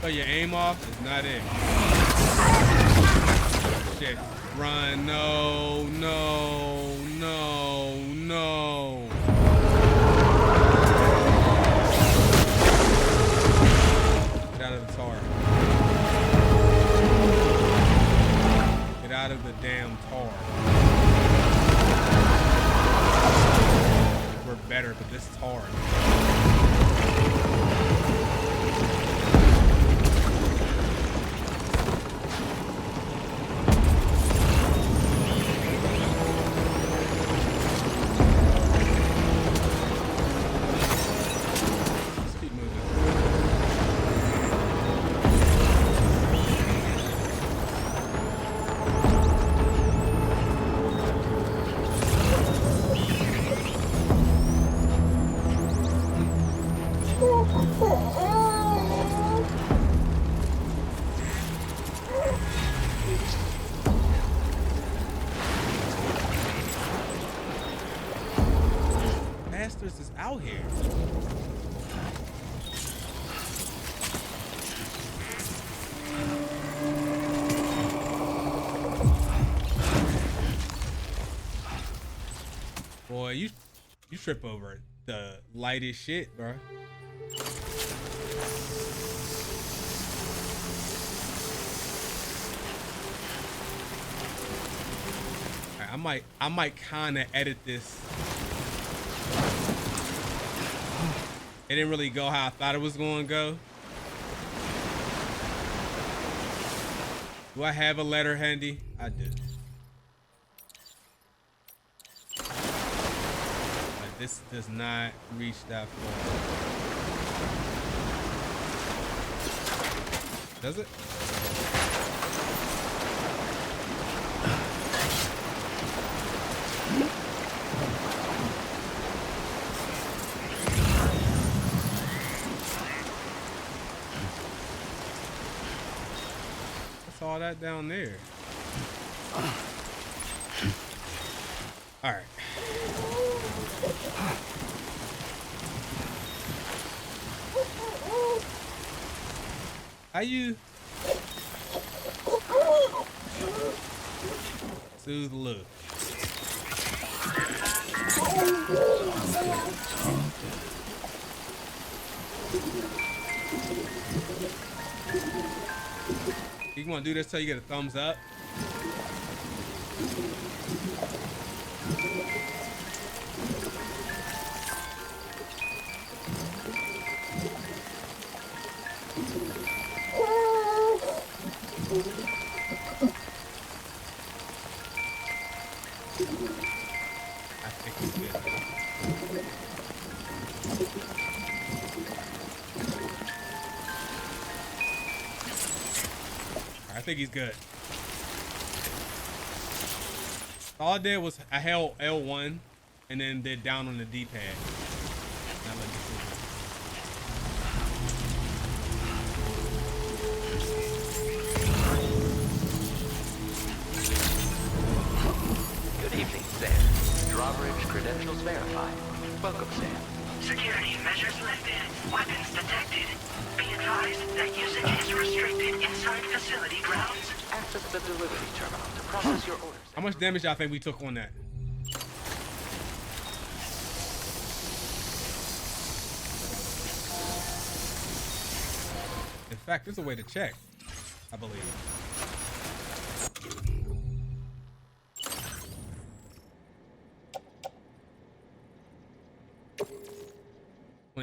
so your aim off, is not it. Shit. Run. No, no, no, no. Get out of the tar. Get out of the damn tar. We're better, but this tar. Bastards is out here. Boy, you trip over the lightest shit, bro. Right, I might kind of edit this. It didn't really go how I thought it was going to go. Do I have a letter handy? I do. But this does not reach that far. Does it? All that down there. All right. How you soothe the look? You want to do this till you get a thumbs up? I think it's good. I think he's good. All I did was I held L1 and then did down on the D-pad. Good evening, Sam. Drawbridge credentials verified. Welcome, Sam. Security measures lifted. Weapons detected. Be advised that usage is restricted inside facility grounds. Access the delivery terminal to process your orders. How much damage y'all think we took on that? In fact, there's a way to check, I believe.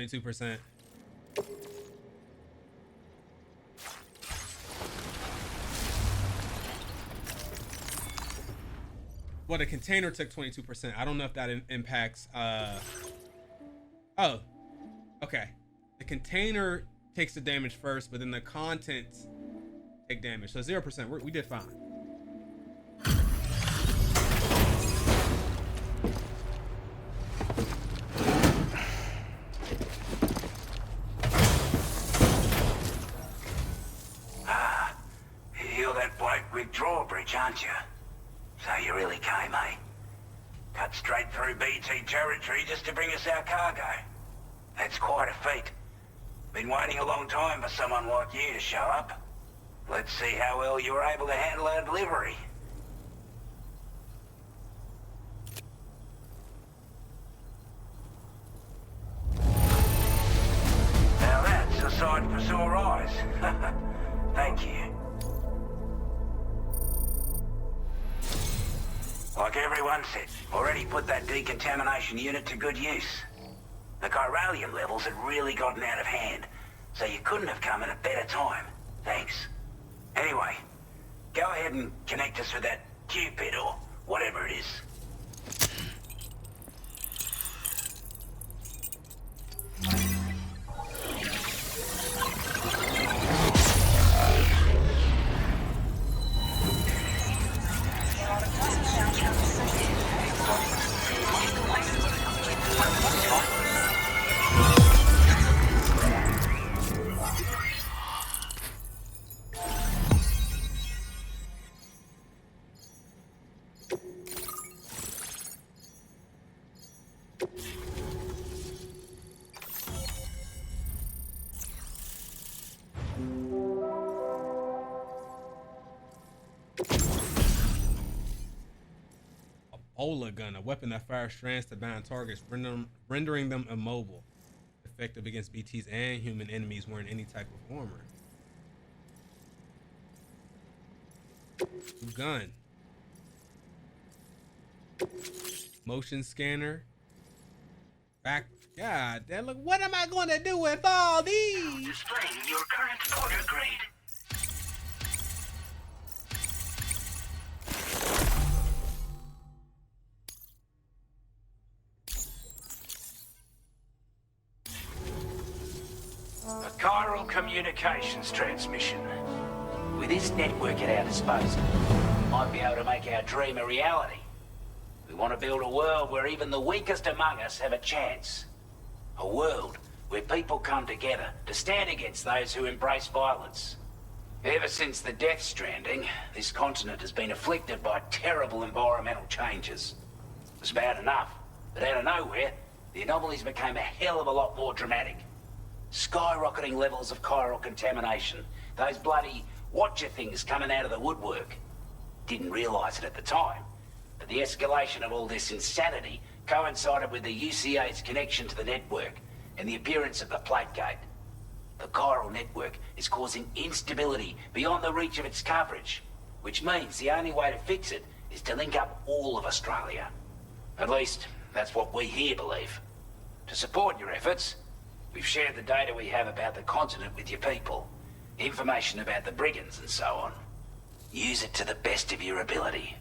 %. Well, the container took 22%. I don't know if that impacts. Oh, okay. The container takes the damage first, but then the contents take damage. So 0%. We did fine. You're that bloke with Drawbridge, aren't you? So you really came, eh? Cut straight through BT territory just to bring us our cargo. That's quite a feat. Been waiting a long time for someone like you to show up. Let's see how well you were able to handle our delivery. Now that's a sight for sore eyes. Thank you. Like everyone said, already put that decontamination unit to good use. The chiralium levels had really gotten out of hand, so you couldn't have come at a better time. Thanks. Anyway, go ahead and connect us with that Cupid or whatever it is. Ola gun, a weapon that fires strands to bind targets, rendering them immobile. Effective against BTs and human enemies wearing any type of armor. Gun. Motion scanner. Back. God damn, look, what am I going to do with all these? Displaying your current order grade. A chiral communications transmission. With this network at our disposal, we might be able to make our dream a reality. We want to build a world where even the weakest among us have a chance. A world where people come together to stand against those who embrace violence. Ever since the Death Stranding, this continent has been afflicted by terrible environmental changes. It was bad enough, but out of nowhere, the anomalies became a hell of a lot more dramatic. Skyrocketing levels of chiral contamination. Those bloody watcher things coming out of the woodwork. Didn't realize it at the time, but the escalation of all this insanity coincided with the UCA's connection to the network and the appearance of the plate gate. The chiral network is causing instability beyond the reach of its coverage, which means the only way to fix it is to link up all of Australia. At least, that's what we here believe. To support your efforts, we've shared the data we have about the continent with your people, information about the brigands and so on. Use it to the best of your ability.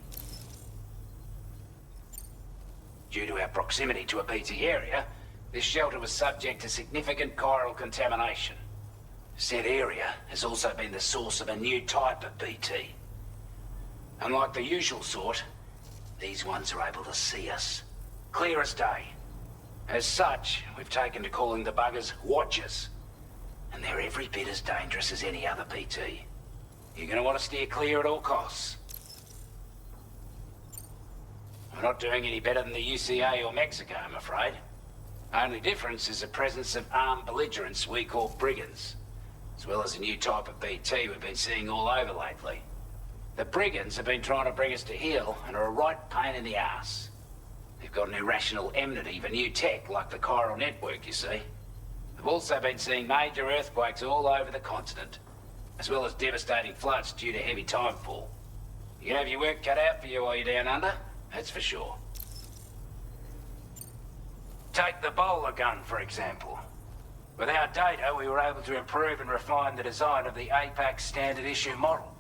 Due to our proximity to a BT area, this shelter was subject to significant chiral contamination. Said area has also been the source of a new type of BT. Unlike the usual sort, these ones are able to see us. Clear as day. As such, we've taken to calling the buggers Watchers. And they're every bit as dangerous as any other BT. You're gonna want to steer clear at all costs. We're not doing any better than the UCA or Mexico, I'm afraid. Only difference is the presence of armed belligerents we call brigands, as well as a new type of BT we've been seeing all over lately. The brigands have been trying to bring us to heel and are a right pain in the ass. They've got an irrational enmity for new tech like the chiral network, you see. We've also been seeing major earthquakes all over the continent, as well as devastating floods due to heavy timefall. You can have your work cut out for you while you're down under, that's for sure. Take the bowler gun, for example. With our data, we were able to improve and refine the design of the APAC standard issue model.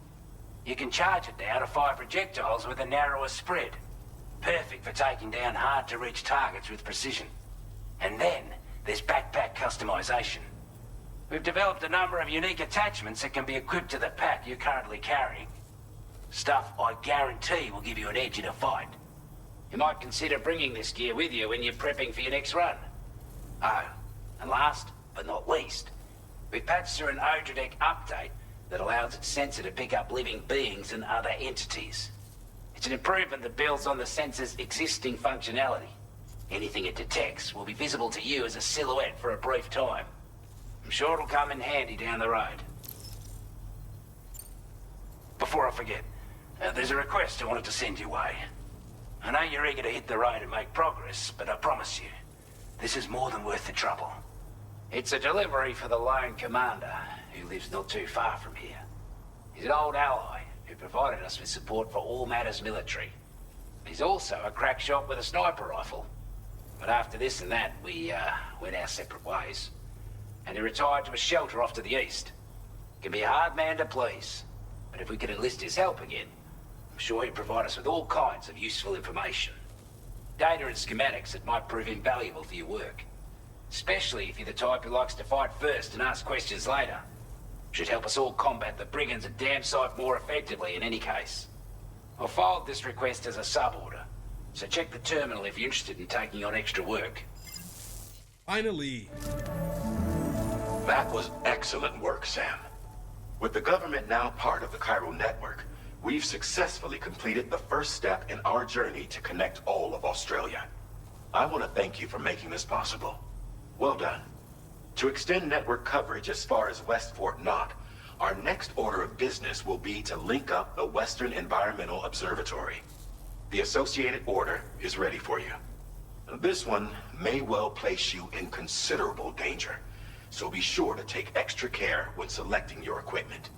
You can charge it now to fire projectiles with a narrower spread. Perfect for taking down hard-to-reach targets with precision. And then, there's backpack customization. We've developed a number of unique attachments that can be equipped to the pack you're currently carrying. Stuff I guarantee will give you an edge in a fight. You might consider bringing this gear with you when you're prepping for your next run. Oh, and last but not least, we patched through an Odradek update that allows its sensor to pick up living beings and other entities. It's an improvement that builds on the sensor's existing functionality. Anything it detects will be visible to you as a silhouette for a brief time. I'm sure it'll come in handy down the road. Before I forget, there's a request I wanted to send your way. I know you're eager to hit the road and make progress, but I promise you, this is more than worth the trouble. It's a delivery for the lone commander, who lives not too far from here. He's an old ally who provided us with support for all matters military. He's also a crack shot with a sniper rifle. But after this and that, we went our separate ways. And he retired to a shelter off to the east. Can be a hard man to please, but if we could enlist his help again, I'm sure he'd provide us with all kinds of useful information. Data and schematics that might prove invaluable for your work. Especially if you're the type who likes to fight first and ask questions later. Should help us all combat the brigands a damn sight more effectively in any case. I'll filed this request as a sub-order, so check the terminal if you're interested in taking on extra work. Finally. That was excellent work, Sam. With the government now part of the chiral network, we've successfully completed the first step in our journey to connect all of Australia. I want to thank you for making this possible. Well done. To extend network coverage as far as West Fort Knott, our next order of business will be to link up the Western Environmental Observatory. The associated order is ready for you. This one may well place you in considerable danger, so be sure to take extra care when selecting your equipment.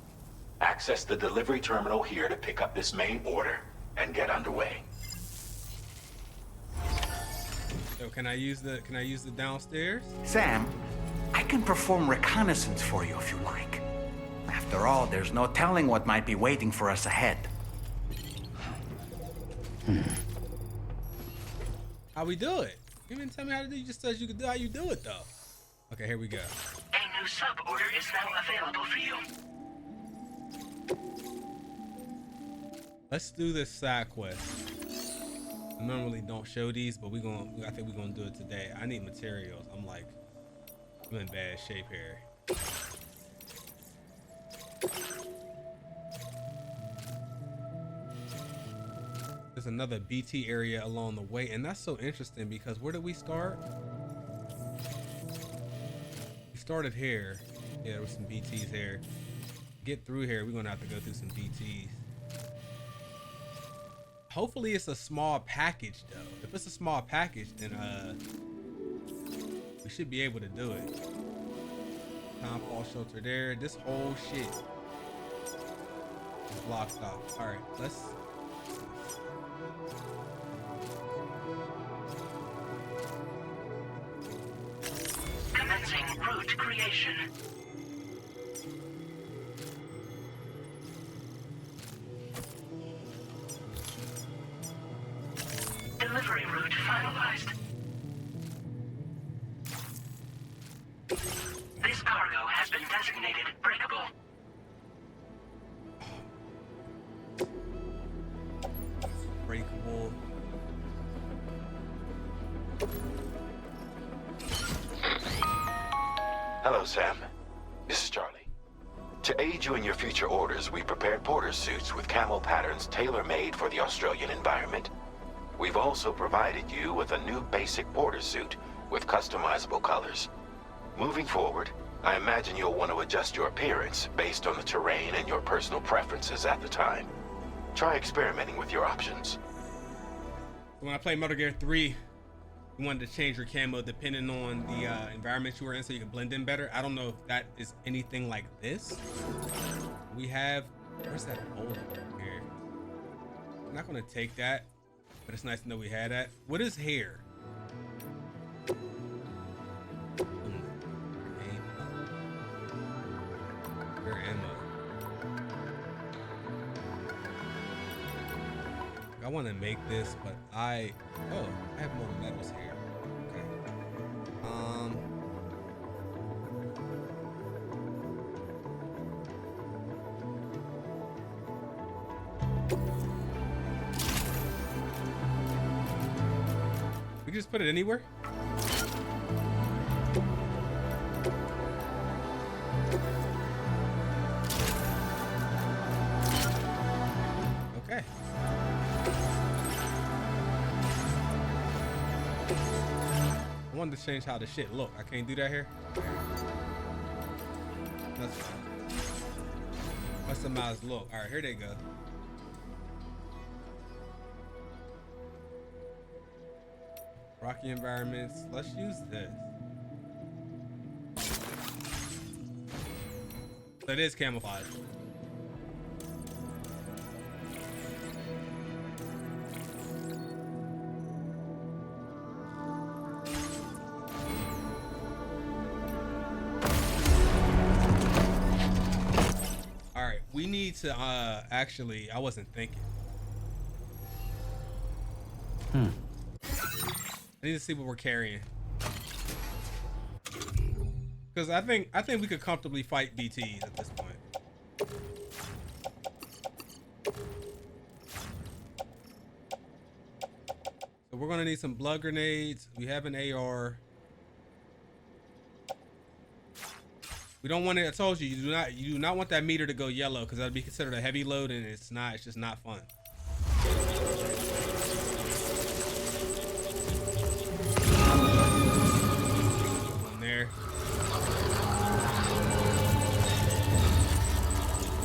Access the delivery terminal here to pick up this main order and get underway. So can I use the downstairs? Sam, I can perform reconnaissance for you if you like. After all, there's no telling what might be waiting for us ahead. How we do it? You didn't tell me how to do it. You just said you could do how you do it though. Okay, here we go. A new sub-order is now available for you. Let's do this side quest. I normally don't show these, but I think we're gonna do it today. I need materials. I'm in bad shape here. There's another BT area along the way, and that's so interesting because where did we start? We started here. Yeah, there was some BTs here. Get through here, we're gonna have to go through some BTs. Hopefully it's a small package though. If it's a small package, then we should be able to do it. Townfall shelter there. This whole shit is blocked off. All right, let's. Commencing route creation. Delivery route finalized. This cargo has been designated breakable. Breakable. Hello, Sam. This is Charlie. To aid you in your future orders, we prepared porter suits with camo patterns tailor-made for the Australian environment. We've also provided you with a new basic porter suit with customizable colors. Moving forward, I imagine you'll want to adjust your appearance based on the terrain and your personal preferences at the time. Try experimenting with your options. When I played Metal Gear 3, you wanted to change your camo depending on the environment you were in so you can blend in better. I don't know if that is anything like this. We have, where's that boulder here? I'm not gonna take that, but it's nice to know we had that. What is here? Your ammo. I want to make this, but I have more metals here. Okay. We can just put it anywhere. Okay. I wanted to change how the shit look. I can't do that here. That's fine. Customize look. All right, here they go. Rocky environments. Let's use this. So it is camouflage. All right, we need to actually, I wasn't thinking. I need to see what we're carrying. Because I think we could comfortably fight BTs at this point. So we're gonna need some blood grenades. We have an AR. We don't want it. I told you, you do not want that meter to go yellow because that'd be considered a heavy load, and it's not. It's just not fun. One there. You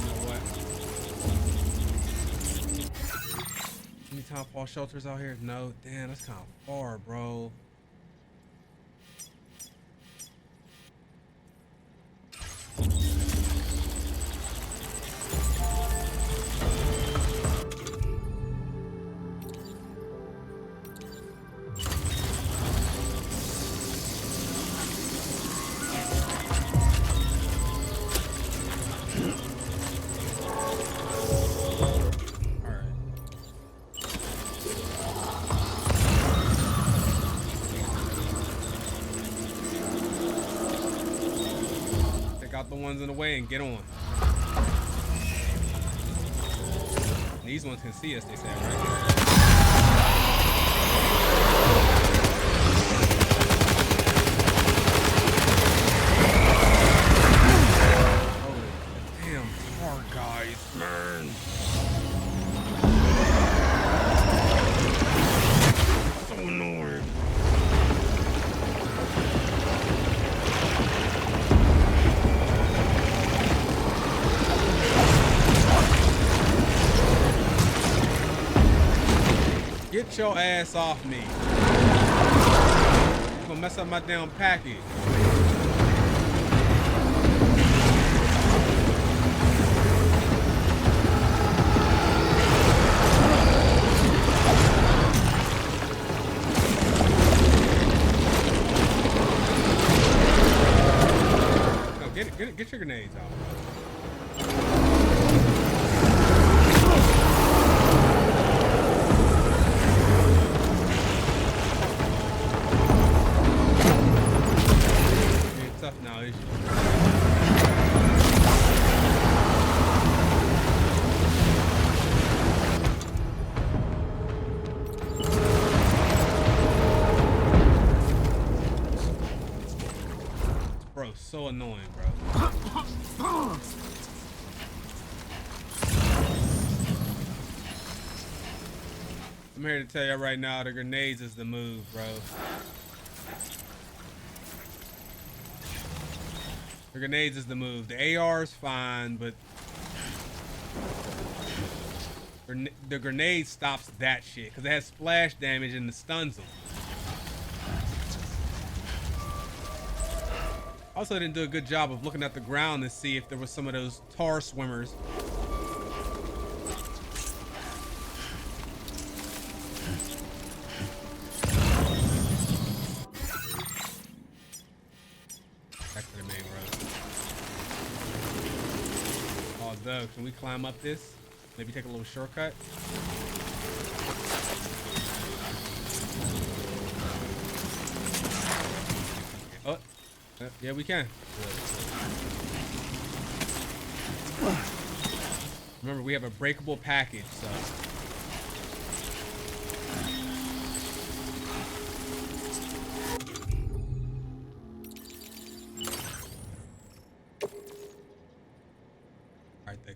know what? Any time fall fallout shelters out here? No. Damn, that's kind of far, bro. The ones in the way and get on. These ones can see us, they say, right? Get your ass off me. You're gonna mess up my damn package. No, get your grenades out. Now is bro, so annoying, bro. I'm here to tell you right now, the grenades is the move, bro. The grenades is the move. The AR is fine, but the grenade stops that shit because it has splash damage and it stuns them. Also, didn't do a good job of looking at the ground to see if there was some of those tar swimmers. Can we climb up this? Maybe take a little shortcut? Oh, yeah, we can. Remember, we have a breakable package, so.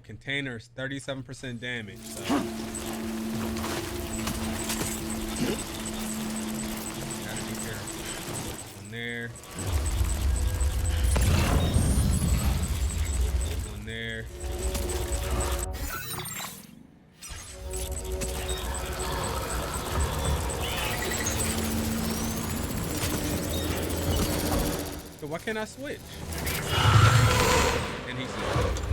Container is 37% damage. So. Gotta be careful. One there. One there. So why can't I switch? And he said.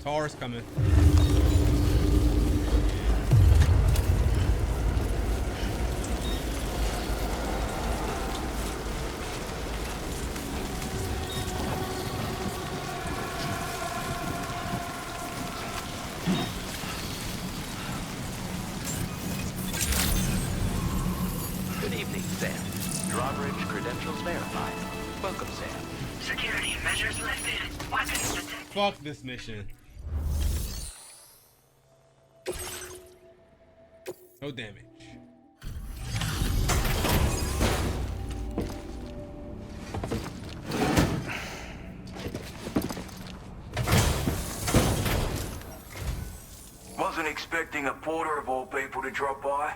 Tar's coming. Good evening, Sam. Drawbridge credentials verified. Welcome, Sam. Security measures lifted. Weapons detected. Fuck this mission. No damage. Wasn't expecting a porter of all people to drop by.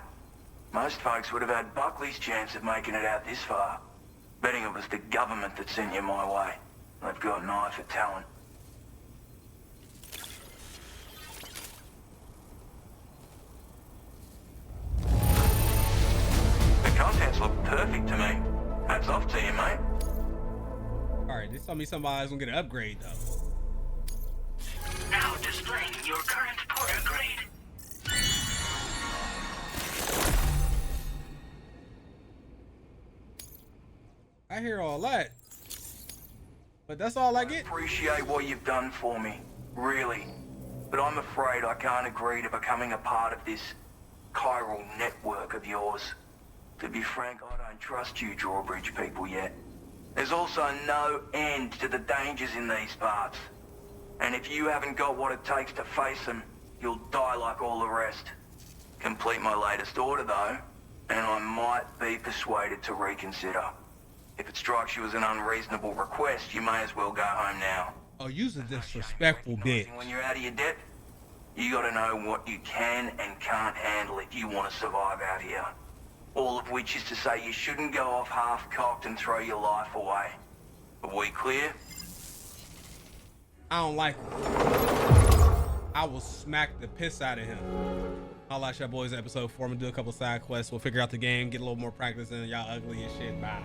Most folks would have had Buckley's chance of making it out this far. Betting it was the government that sent you my way. They've got an eye for talent. The contents look perfect to me. Hats off to you, mate. Alright, they told me somebody's gonna get an upgrade though. Now displaying your current porter grade. I hear all that, but that's all I get. Appreciate what you've done for me, really. But I'm afraid I can't agree to becoming a part of this chiral network of yours. To be frank, I don't trust you Drawbridge people yet. There's also no end to the dangers in these parts. And if you haven't got what it takes to face them, you'll die like all the rest. Complete my latest order though, and I might be persuaded to reconsider. If it strikes you as an unreasonable request, you may as well go home now. Oh, you's a disrespectful bitch. When you're out of your depth, you gotta know what you can and can't handle if you want to survive out here. All of which is to say you shouldn't go off half-cocked and throw your life away. Are we clear? I don't like him. I will smack the piss out of him. I'll watch y'all boys episode 4. I'm gonna do a couple side quests. We'll figure out the game, get a little more practice in. Y'all ugly as shit. Bye.